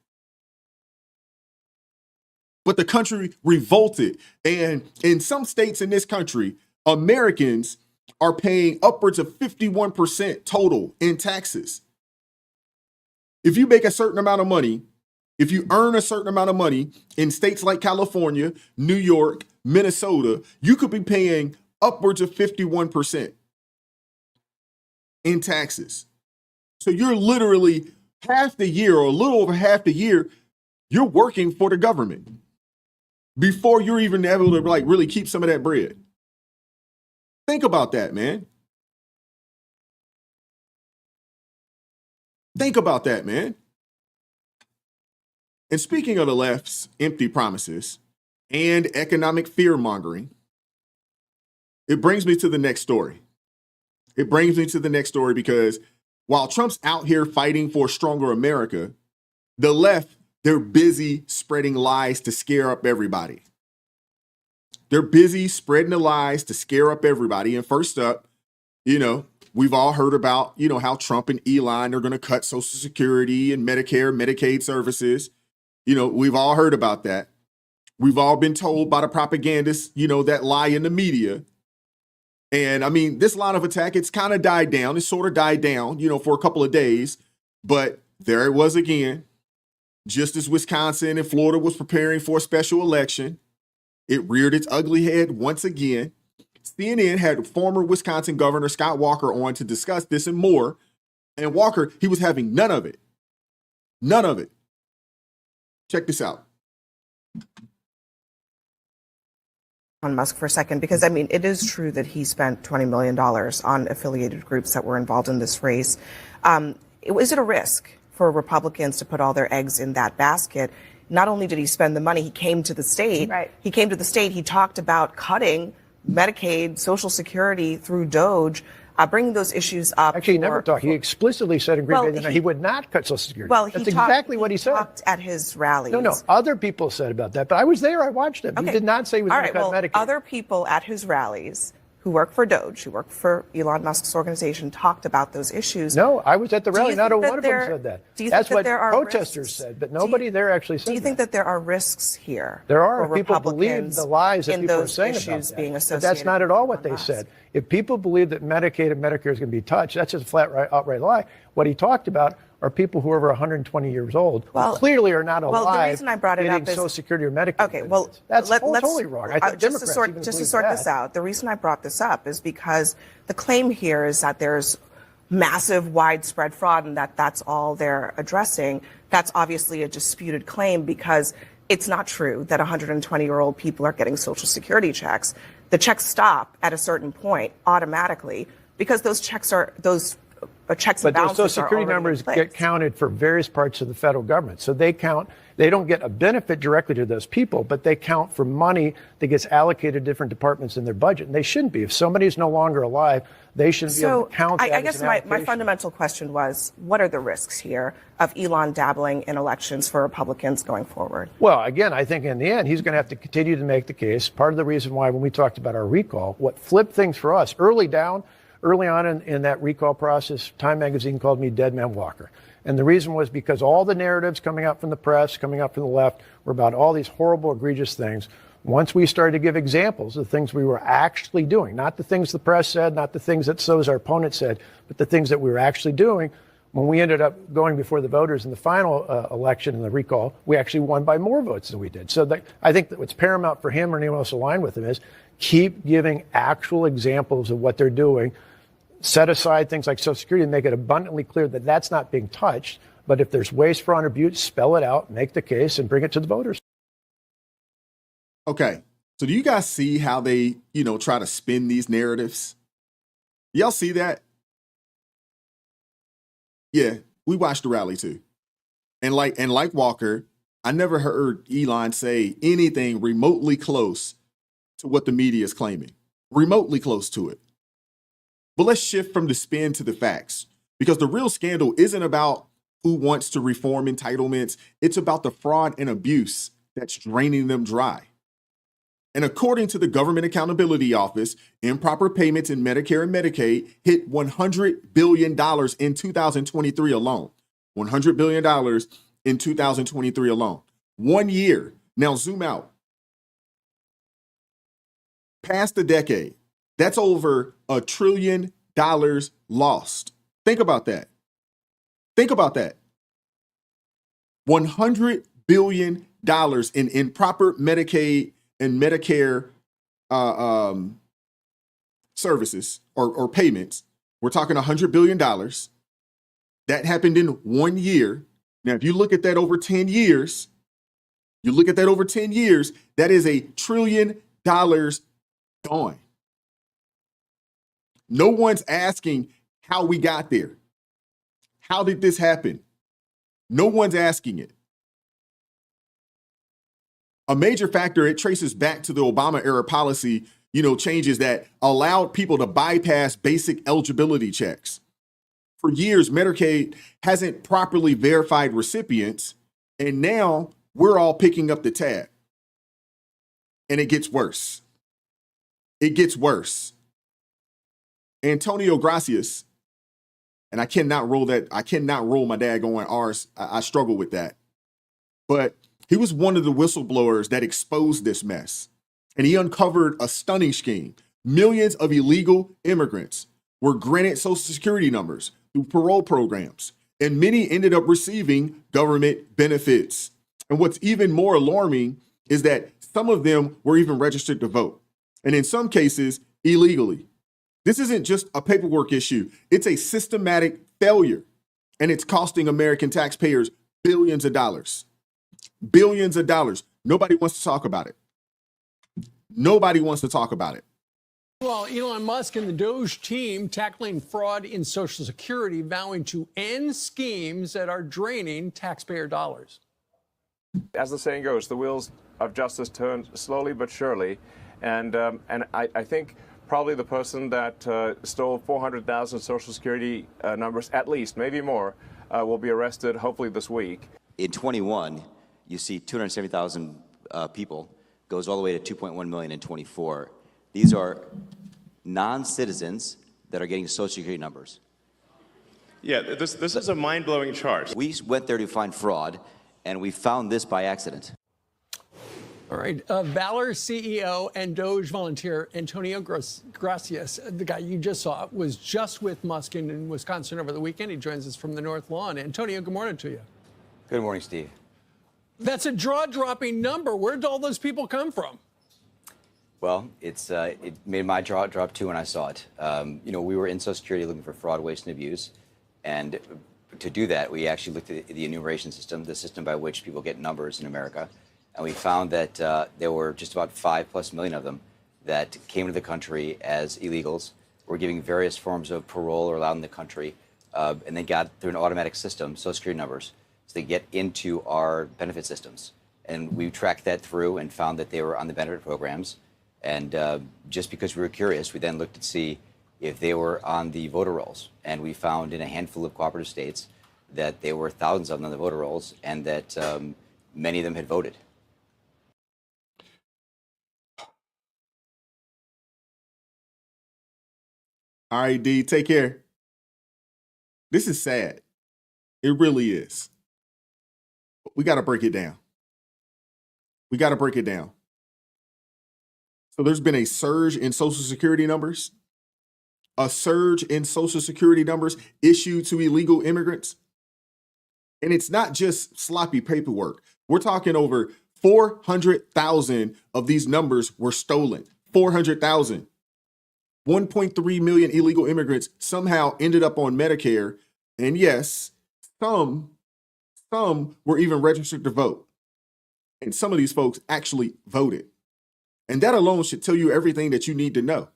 But the country revolted. And in some states in this country, Americans are paying upwards of 51% total in taxes. If you make a certain amount of money, if you earn a certain amount of money in states like California, New York, Minnesota, you could be paying upwards of 51% in taxes. So you're literally half the year, or a little over half the year, you're working for the government before you're even able to really keep some of that bread. Think about that, man. Think about that, man. And speaking of the left's empty promises and economic fear mongering, it brings me to the next story. It brings me to the next story because while Trump's out here fighting for a stronger America, the left, they're busy spreading lies to scare up everybody. They're busy spreading the lies to scare up everybody. And first up, we've all heard about, how Trump and Elon are going to cut Social Security and Medicare, Medicaid services. We've all heard about that. We've all been told by the propagandists, that lie in the media. And I mean, this line of attack, it's kind of died down. It sort of died down, for a couple of days. But there it was again. Just as Wisconsin and Florida was preparing for a special election, it reared its ugly head once again. CNN had former Wisconsin Governor Scott Walker on to discuss this and more. And Walker, he was having none of it. None of it. Check this out. On Musk for a second, because it is true that he spent $20 million on affiliated groups that were involved in this race. Is it a risk for Republicans to put all their eggs in that basket? Not only did he spend the money, he came to the state. Right. He came to the state. He talked about cutting Medicaid, Social Security through DOGE, bringing those issues up. Actually, he never talked. He explicitly said in Green Bay that he would not cut Social Security. Well, that's exactly what he said. He talked at his rallies. No. Other people said about that, but I was there. I watched him. Okay. He did not say he was going to cut Medicaid. Other people at his rallies who work for DOGE, who work for Elon Musk's organization, talked about those issues. No, I was at the rally. Not one of them said that. That's what protesters said, but nobody there actually said that. Do you think that there are risks here? There are. If people believe the lies that people are saying about that. Being but that's not at all what they said. If people believe that Medicaid and Medicare is going to be touched, that's just a flat, outright lie. What he talked about are people who are over 120 years old who clearly are not alive. Well, the reason I brought it up is Social Security or Medicare. Okay, well, that's totally wrong. I think just to sort this out, the reason I brought this up is because the claim here is that there's massive, widespread fraud and that's all they're addressing. That's obviously a disputed claim because it's not true that 120-year-old people are getting Social Security checks. The checks stop at a certain point automatically because those checks and But those balances Social are Security already in numbers place. get counted for various parts of the federal government. So they don't get a benefit directly to those people, but they count for money that gets allocated to different departments in their budget. And they shouldn't be. If somebody's no longer alive, they shouldn't be able to count that I as guess an my allocation. fundamental question was, what are the risks here of Elon dabbling in elections for Republicans going forward? Well, again, I think in the end, he's going to have to continue to make the case. Part of the reason why when we talked about our recall, what flipped things for us early on in that recall process, Time magazine called me Dead Man Walker. And the reason was because all the narratives coming out from the press, coming out from the left, were about all these horrible, egregious things. Once we started to give examples of things we were actually doing, not the things the press said, not the things that our opponents said, but the things that we were actually doing, when we ended up going before the voters in the final election in the recall, we actually won by more votes than we did. So I think that what's paramount for him or anyone else aligned with him is keep giving actual examples of what they're doing. Set aside things like Social Security and make it abundantly clear that that's not being touched. But if there's waste, fraud, or abuse, spell it out, make the case, and bring it to the voters. Okay. So do you guys see how they, try to spin these narratives? Y'all see that? Yeah, we watched the rally too. And like Walker, I never heard Elon say anything remotely close to what the media is claiming. Remotely close to it. But let's shift from the spin to the facts, because the real scandal isn't about who wants to reform entitlements. It's about the fraud and abuse that's draining them dry. And according to the Government Accountability Office, improper payments in Medicare and Medicaid hit $100 billion in 2023 alone. $100 billion in 2023 alone. 1 year. Now zoom out. Past the decade. That's over $1 trillion lost. Think about that. Think about that. $100 billion in improper Medicaid and Medicare services or payments. We're talking $100 billion. That happened in 1 year. Now, if you look at that over 10 years, that is $1 trillion gone. No one's asking how we got there. How did this happen? No one's asking it. A major factor, it traces back to the Obama era policy, changes that allowed people to bypass basic eligibility checks. For years, Medicaid hasn't properly verified recipients, and now we're all picking up the tab. And it gets worse. It gets worse. Antonio Gracias, and I cannot roll my daggone R's. I struggle with that. But he was one of the whistleblowers that exposed this mess. And he uncovered a stunning scheme. Millions of illegal immigrants were granted Social Security numbers through parole programs, and many ended up receiving government benefits. And what's even more alarming is that some of them were even registered to vote, and in some cases, illegally. This isn't just a paperwork issue. It's a systematic failure, and it's costing American taxpayers billions of dollars. Billions of dollars. Nobody wants to talk about it. Nobody wants to talk about it. Well, Elon Musk and the Doge team tackling fraud in Social Security, vowing to end schemes that are draining taxpayer dollars. As the saying goes, the wheels of justice turn slowly but surely. And I think probably the person that stole 400,000 Social Security numbers, at least, maybe more, will be arrested hopefully this week. In 21, you see 270,000 people, goes all the way to 2.1 million in 24. These are non-citizens that are getting Social Security numbers. Yeah, this is a mind-blowing chart. We went there to find fraud, and we found this by accident. All right. Valor CEO and Doge volunteer Antonio Gracias, the guy you just saw, was just with Musk in Wisconsin over the weekend. He joins us from the North Lawn. Antonio, good morning to you. Good morning, Steve. That's a jaw-dropping number. Where did all those people come from? Well, it made my jaw drop too when I saw it. We were in Social Security looking for fraud, waste, and abuse. And to do that, we actually looked at the enumeration system, the system by which people get numbers in America. And we found that there were just about 5+ million of them that came to the country as illegals, were giving various forms of parole or allowed in the country, and they got through an automatic system, Social Security numbers, so they get into our benefit systems. And we tracked that through and found that they were on the benefit programs. And just because we were curious, we then looked to see if they were on the voter rolls. And we found in a handful of cooperative states that there were thousands of them on the voter rolls, and that many of them had voted. All right, D, take care. This is sad. It really is. We got to break it down. We got to break it down. So there's been a surge in Social Security numbers, a surge in Social Security numbers issued to illegal immigrants. And it's not just sloppy paperwork. We're talking over 400,000 of these numbers were stolen. 400,000. 1.3 million illegal immigrants somehow ended up on Medicare. And yes, some were even registered to vote. And some of these folks actually voted. And that alone should tell you everything that you need to know.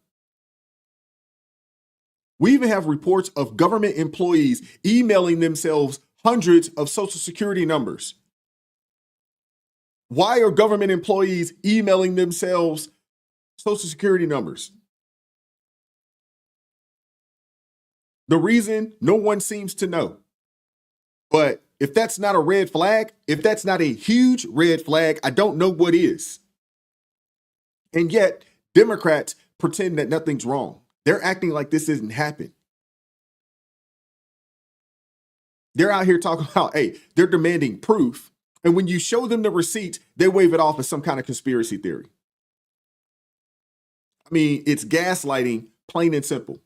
We even have reports of government employees emailing themselves hundreds of Social Security numbers. Why are government employees emailing themselves Social Security numbers? The reason, no one seems to know. But if that's not a red flag, if that's not a huge red flag, I don't know what is. And yet, Democrats pretend that nothing's wrong. They're acting like this isn't happening. They're out here talking about, hey, they're demanding proof. And when you show them the receipts, they wave it off as some kind of conspiracy theory. I mean, it's gaslighting, plain and simple.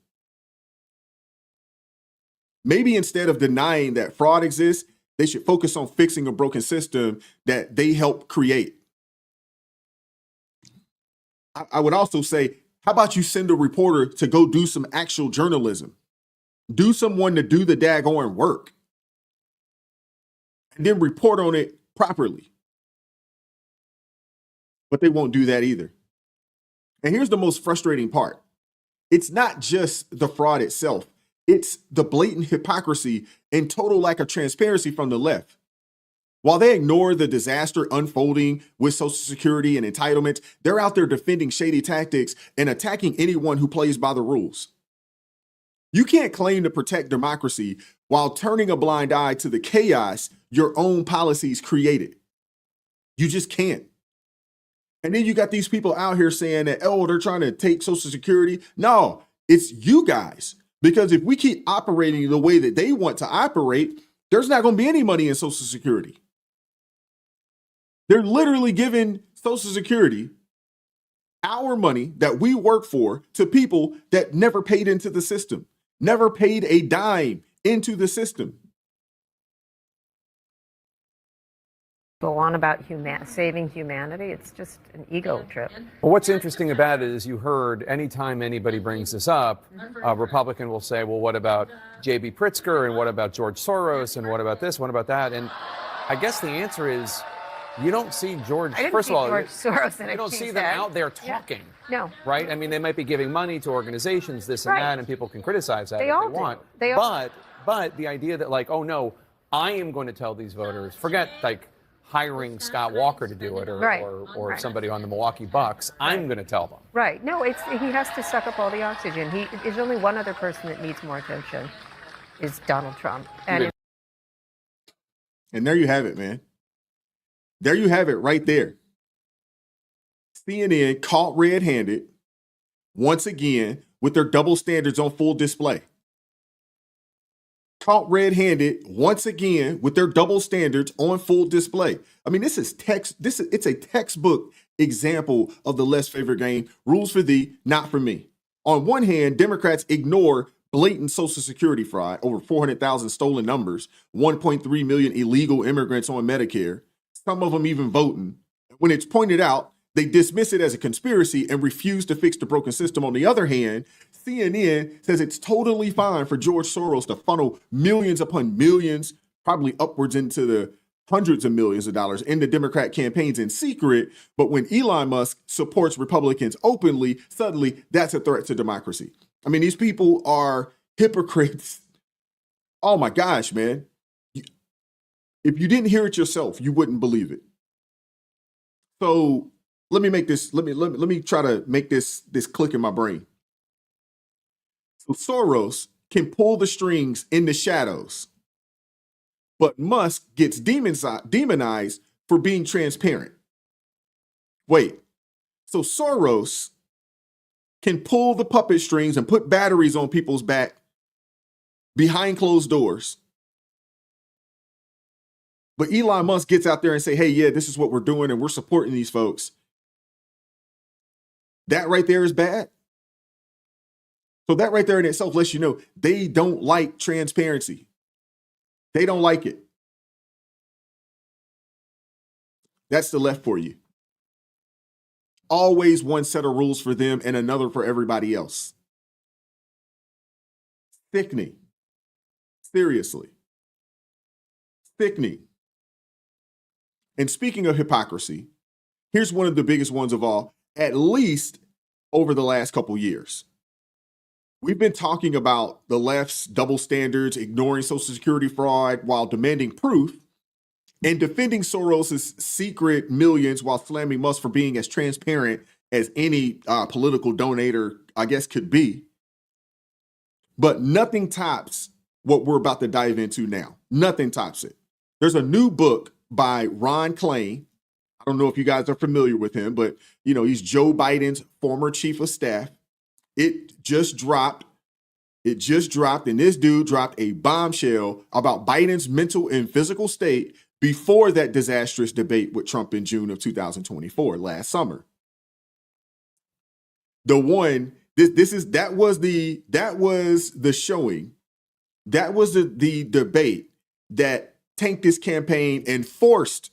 Maybe instead of denying that fraud exists, they should focus on fixing a broken system that they helped create. I would also say, how about you send a reporter to go do some actual journalism? Do someone to do the daggone work. And then report on it properly. But they won't do that either. And here's the most frustrating part. It's not just the fraud itself. It's the blatant hypocrisy and total lack of transparency from the left. While they ignore the disaster unfolding with Social Security and entitlements, they're out there defending shady tactics and attacking anyone who plays by the rules. You can't claim to protect democracy while turning a blind eye to the chaos your own policies created. You just can't. And then you got these people out here saying that, oh, they're trying to take Social Security. No, it's you guys. Because if we keep operating the way that they want to operate, there's not going to be any money in Social Security. They're literally giving Social Security, our money that we work for, to people that never paid into the system, never paid a dime into the system. Go on about saving humanity. It's just an ego trip. Well, what's interesting about it is you heard anytime anybody brings this up, a Republican will say, well, what about J.B. Pritzker, and what about George Soros, and what about this, what about that? And I guess the answer is you don't see George, first of all, George Soros in you don't see them out there talking. Yeah. No. Right? I mean, they might be giving money to organizations, this and that, and people can criticize that if they want. But the idea that, like, oh, no, I am going to tell these voters, forget, like, hiring Scott Walker to do it or somebody on the Milwaukee Bucks, I'm going to tell them. Right. No, he has to suck up all the oxygen. There's only one other person that needs more attention, is Donald Trump. And there you have it, man. There you have it right there. CNN caught red-handed once again with their double standards on full display. Caught red-handed once again with their double standards on full display. I mean, it's a textbook example of the less favored game. Rules for thee, not for me. On one hand, Democrats ignore blatant Social Security fraud, over 400,000 stolen numbers, 1.3 million illegal immigrants on Medicare, some of them even voting. When it's pointed out, they dismiss it as a conspiracy and refuse to fix the broken system. On the other hand, CNN says it's totally fine for George Soros to funnel millions upon millions, probably upwards into the hundreds of millions of dollars into Democrat campaigns in secret. But when Elon Musk supports Republicans openly, suddenly that's a threat to democracy. I mean, these people are hypocrites Oh my gosh, man. If you didn't hear it yourself, you wouldn't believe it. So let me make this, let me try to make this click in my brain. So Soros can pull the strings in the shadows, but Musk gets demonized for being transparent. Wait, so Soros can pull the puppet strings and put batteries on people's back behind closed doors. But Elon Musk gets out there and say, hey, yeah, this is what we're doing and we're supporting these folks. That right there is bad. So that right there in itself lets you know they don't like transparency. They don't like it. That's the left for you. Always one set of rules for them and another for everybody else. Sickening. Seriously. Sickening. And speaking of hypocrisy, here's one of the biggest ones of all, at least over the last couple years. We've been talking about the left's double standards, ignoring Social Security fraud while demanding proof, and defending Soros's secret millions while slamming Musk for being as transparent as any political donator, I guess, could be. But nothing tops what we're about to dive into now. Nothing tops it. There's a new book by Ron Klain. I don't know if you guys are familiar with him, but he's Joe Biden's former chief of staff. It just dropped, and this dude dropped a bombshell about Biden's mental and physical state before that disastrous debate with Trump in June of 2024, last summer. The one, that was the showing, that was the debate that tanked his campaign and forced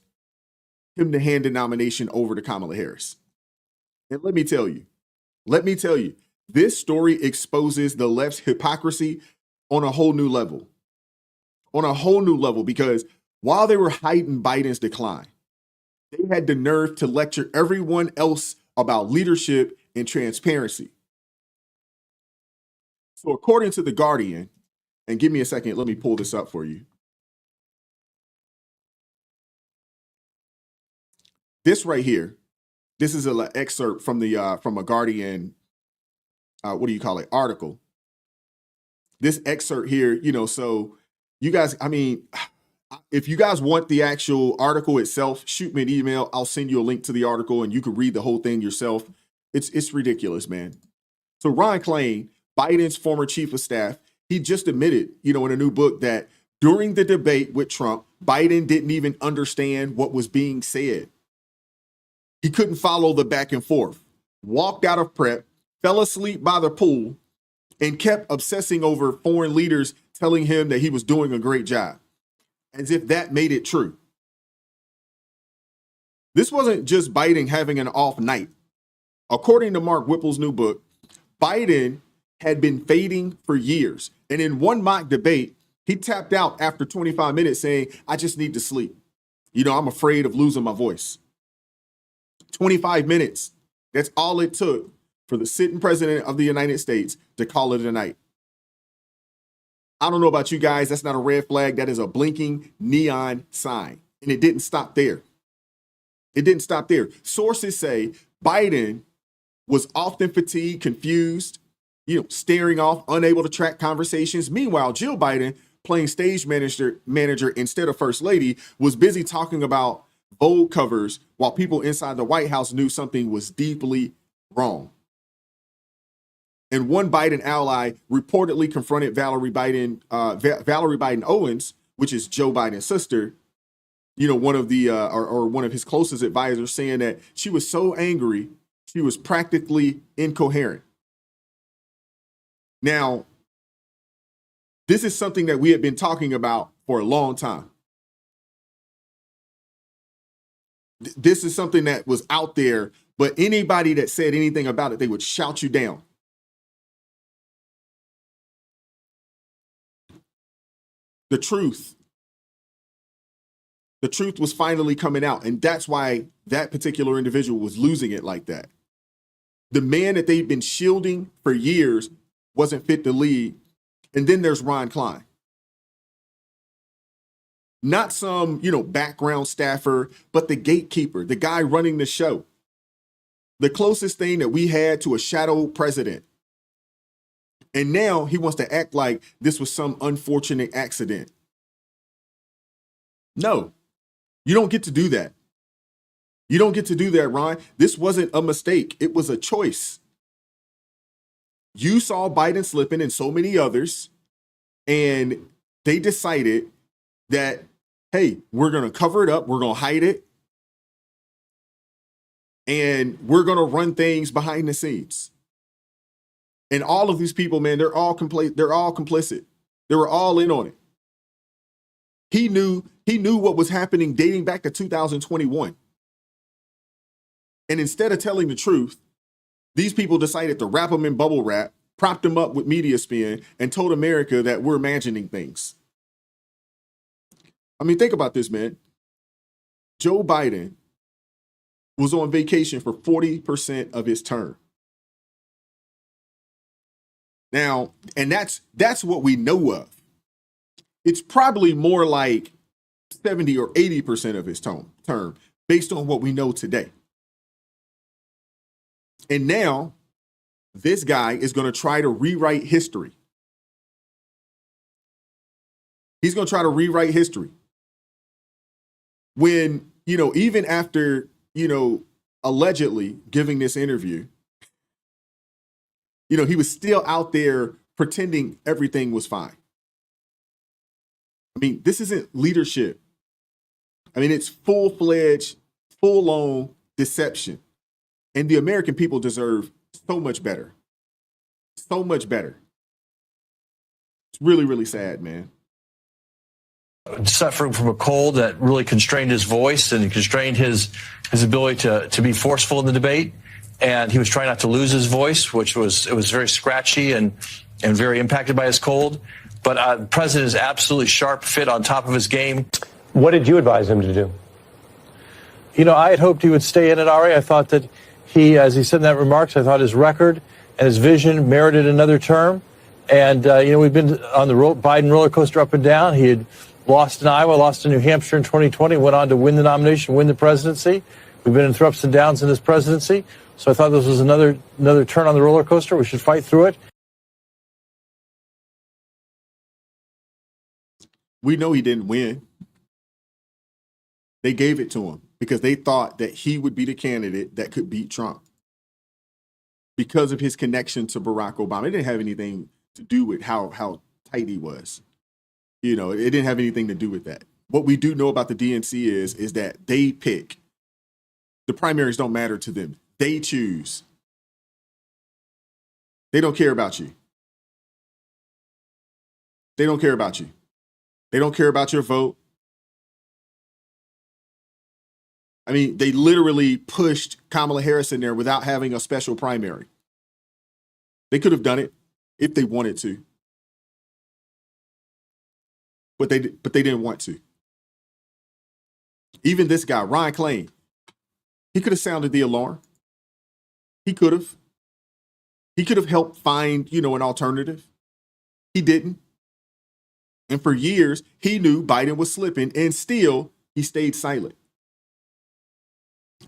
him to hand the nomination over to Kamala Harris. And let me tell you, this story exposes the left's hypocrisy on a whole new level. Because while they were hiding Biden's decline, they had the nerve to lecture everyone else about leadership and transparency. So according to The Guardian, and give me a second, let me pull this up for you. This right here, this is an excerpt from a Guardian, article. This excerpt here, so you guys, if you guys want the actual article itself, shoot me an email. I'll send you a link to the article and you can read the whole thing yourself. It's ridiculous, man. So Ron Klain, Biden's former chief of staff, he just admitted, in a new book that during the debate with Trump, Biden didn't even understand what was being said. He couldn't follow the back and forth, walked out of prep, fell asleep by the pool, and kept obsessing over foreign leaders telling him that he was doing a great job, as if that made it true. This wasn't just Biden having an off night. According to Mark Whipple's new book, Biden had been fading for years. And in one mock debate, he tapped out after 25 minutes saying, I just need to sleep. I'm afraid of losing my voice. 25 minutes. That's all it took for the sitting president of the United States to call it a night. I don't know about you guys. That's not a red flag. That is a blinking neon sign. And it didn't stop there. Sources say Biden was often fatigued, confused, staring off, unable to track conversations. Meanwhile, Jill Biden, playing stage manager instead of first lady, was busy talking about Vogue covers while people inside the White House knew something was deeply wrong. And one Biden ally reportedly confronted Valerie Biden Owens, which is Joe Biden's sister, one of the or one of his closest advisors, saying that she was so angry she was practically incoherent. Now, this is something that we have been talking about for a long time. This is something that was out there, but anybody that said anything about it, they would shout you down. The truth was finally coming out, and that's why that particular individual was losing it like that. The man that they've been shielding for years wasn't fit to lead. And then there's Ron Klain. Not some, background staffer, but the gatekeeper, the guy running the show. The closest thing that we had to a shadow president. And now he wants to act like this was some unfortunate accident. No, you don't get to do that. You don't get to do that, Ron. This wasn't a mistake. It was a choice. You saw Biden slipping and so many others, and they decided that, hey, we're going to cover it up. We're going to hide it. And we're going to run things behind the scenes. And all of these people, man, they're all complicit. They were all in on it. He knew what was happening dating back to 2021. And instead of telling the truth, these people decided to wrap him in bubble wrap, propped him up with media spin, and told America that we're imagining things. I mean, think about this, man. Joe Biden was on vacation for 40% of his term. Now, and that's what we know of. It's probably more like 70 or 80% of his term based on what we know today. And now this guy is going to try to rewrite history. He's going to try to rewrite history. When, even after, allegedly giving this interview, he was still out there pretending everything was fine. I mean, this isn't leadership. I mean, it's full-fledged, full-on deception. And the American people deserve so much better. So much better. It's really, really sad, man. Suffering from a cold that really constrained his voice and constrained his ability to be forceful in the debate. And he was trying not to lose his voice, it was very scratchy and very impacted by his cold. But the president is absolutely sharp, fit, on top of his game. What did you advise him to do? I had hoped he would stay in it, Ari. I thought that he, as he said in that remarks, I thought his record and his vision merited another term. And, we've been on the Biden roller coaster up and down. He had lost in Iowa, lost in New Hampshire in 2020, went on to win the nomination, win the presidency. We've been through ups and downs in this presidency. So I thought this was another turn on the roller coaster. We should fight through it. We know he didn't win. They gave it to him because they thought that he would be the candidate that could beat Trump because of his connection to Barack Obama. It didn't have anything to do with how tight he was. It didn't have anything to do with that. What we do know about the DNC is that they pick. The primaries don't matter to them. They choose. They don't care about you. They don't care about you. They don't care about your vote. I mean, they literally pushed Kamala Harris in there without having a special primary. They could have done it if they wanted to. But they didn't want to. Even this guy, Ron Klain, he could have sounded the alarm. He could have. He could have helped find, an alternative. He didn't. And for years, he knew Biden was slipping, and still he stayed silent.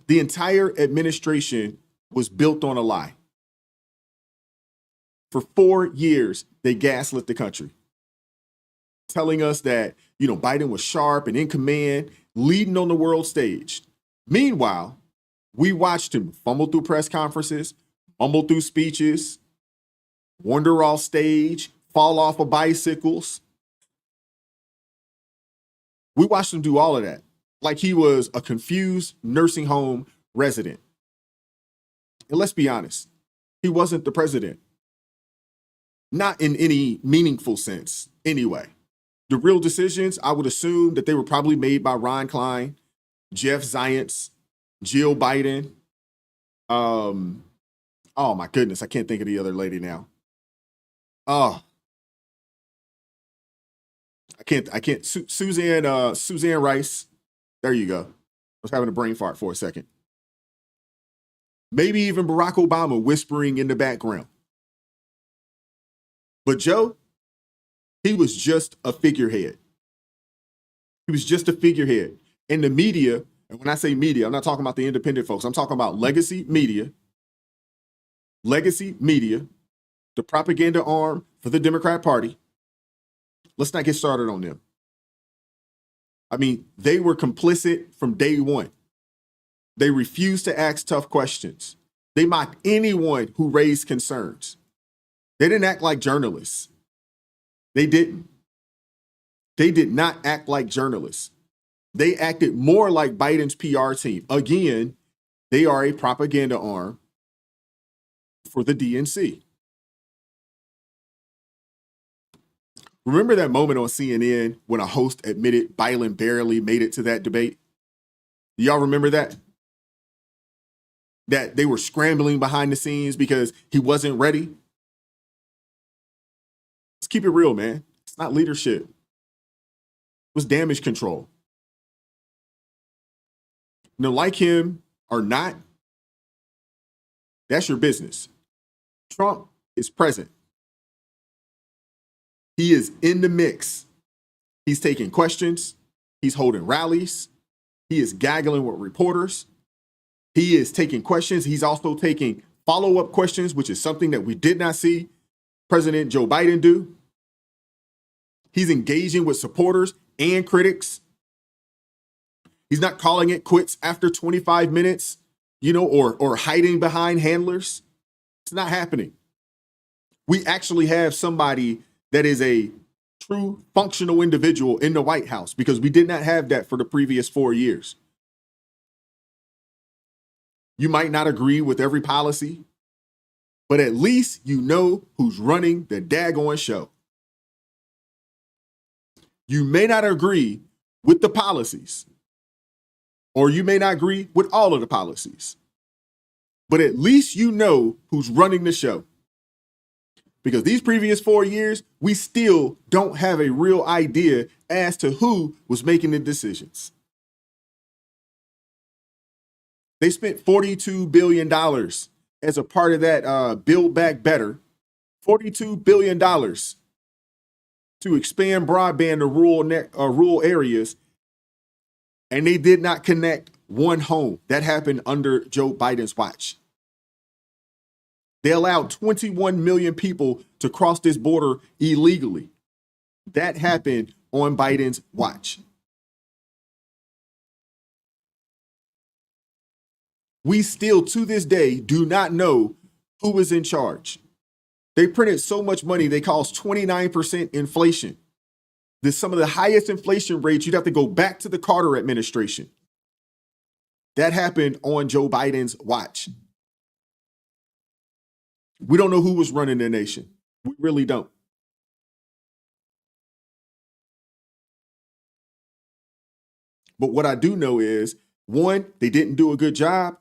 The entire administration was built on a lie. For 4 years, they gaslit the country, telling us that, Biden was sharp and in command, leading on the world stage. Meanwhile, we watched him fumble through press conferences, mumble through speeches, wander off stage, fall off of bicycles. We watched him do all of that like he was a confused nursing home resident. And let's be honest, he wasn't the president. Not in any meaningful sense, anyway. The real decisions, I would assume that they were probably made by Ron Klain, Jeff Zients, Jill Biden. Oh my goodness, I can't think of the other lady now. Oh, I can't. Suzanne Rice. There you go. I was having a brain fart for a second. Maybe even Barack Obama whispering in the background. But Joe, he was just a figurehead. He was just a figurehead. And the media, and when I say media, I'm not talking about the independent folks. I'm talking about legacy media, the propaganda arm for the Democrat Party. Let's not get started on them. I mean, they were complicit from day one. They refused to ask tough questions. They mocked anyone who raised concerns. They didn't act like journalists. They didn't. They did not act like journalists. They acted more like Biden's PR team. Again, they are a propaganda arm for the DNC. Remember that moment on CNN when a host admitted Biden barely made it to that debate? Do y'all remember that? That they were scrambling behind the scenes because he wasn't ready? Let's keep it real, man. It's not leadership. It was damage control. Now, like him or not, that's your business. Trump is present. He is in the mix. He's taking questions. He's holding rallies. He is gaggling with reporters. He is taking questions. He's also taking follow-up questions, which is something that we did not see President Joe Biden do. He's engaging with supporters and critics. He's not calling it quits after 25 minutes, or hiding behind handlers. It's not happening. We actually have somebody that is a true functional individual in the White House because we did not have that for the previous 4 years. You might not agree with every policy, but at least you know who's running the daggone show. You may not agree with the policies, or you may not agree with all of the policies, but at least you know who's running the show. Because these previous 4 years, we still don't have a real idea as to who was making the decisions. They spent $42 billion as a part of that Build Back Better, $42 billion to expand broadband to rural areas, and they did not connect one home. That happened under Joe Biden's watch. They allowed 21 million people to cross this border illegally. That happened on Biden's watch. We still, to this day, do not know who is in charge. They printed so much money, they caused 29% inflation. There's some of the highest inflation rates. You'd have to go back to the Carter administration. That happened on Joe Biden's watch. We don't know who was running the nation. We really don't. But what I do know is, one, they didn't do a good job,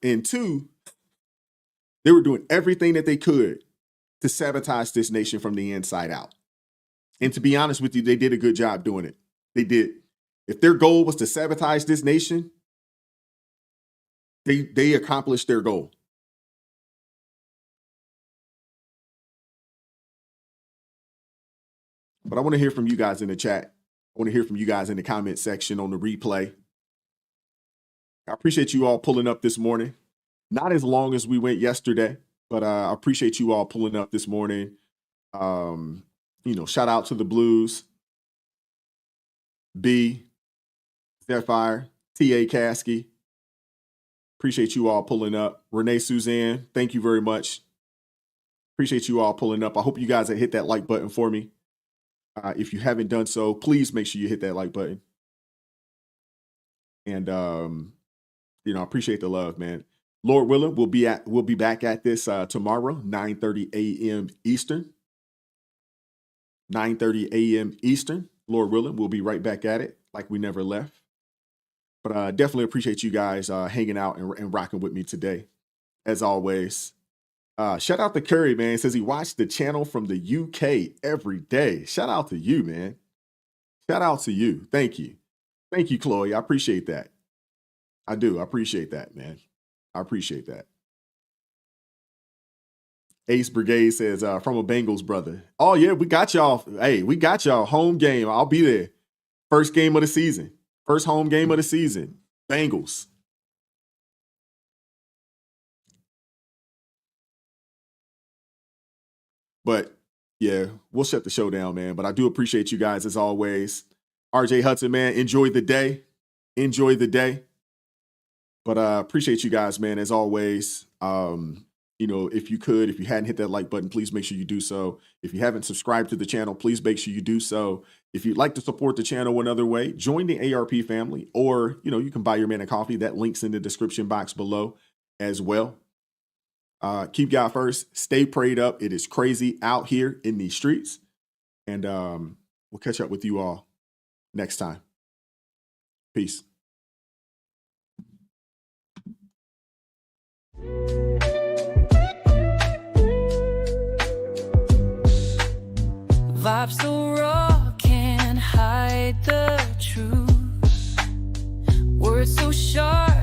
and two, they were doing everything that they could to sabotage this nation from the inside out. And to be honest with you, they did a good job doing it. They did. If their goal was to sabotage this nation, they accomplished their goal. But I want to hear from you guys in the chat. I want to hear from you guys in the comment section on the replay. I appreciate you all pulling up this morning. Not as long as we went yesterday, but I appreciate you all pulling up this morning. Shout out to the Blues, B, Zephyr, T.A. Caskey. Appreciate you all pulling up. Renee Suzanne, thank you very much. Appreciate you all pulling up. I hope you guys have hit that like button for me. If you haven't done so, please make sure you hit that like button. And I appreciate the love, man. Lord willing, we'll be back at this tomorrow, 9:30 a.m. Eastern. 9:30 a.m. Eastern. Lord willing, we'll be right back at it like we never left. But definitely appreciate you guys hanging out and rocking with me today, as always. Shout out to Curry, man. Says he watched the channel from the UK every day. Shout out to you, man. Shout out to you. Thank you. Thank you, Chloe. I appreciate that. I do. I appreciate that, man. I appreciate that. Ace Brigade says, from a Bengals brother. Oh, yeah, we got y'all. Hey, we got y'all home game. I'll be there. First game of the season. First home game of the season. Bengals. But yeah, we'll shut the show down, man. But I do appreciate you guys as always. RJ Hudson, man, enjoy the day. Enjoy the day. But appreciate you guys, man, as always. You know, if you hadn't hit that like button, please make sure you do so. If you haven't subscribed to the channel, please make sure you do so. If you'd like to support the channel another way, join the ARP family, or, you know, you can buy your man a coffee. That link's in the description box below as well. Keep God first. Stay prayed up. It is crazy out here in these streets. And we'll catch up with you all next time. Peace. Vibes so raw, can't hide the truth. Words so sharp.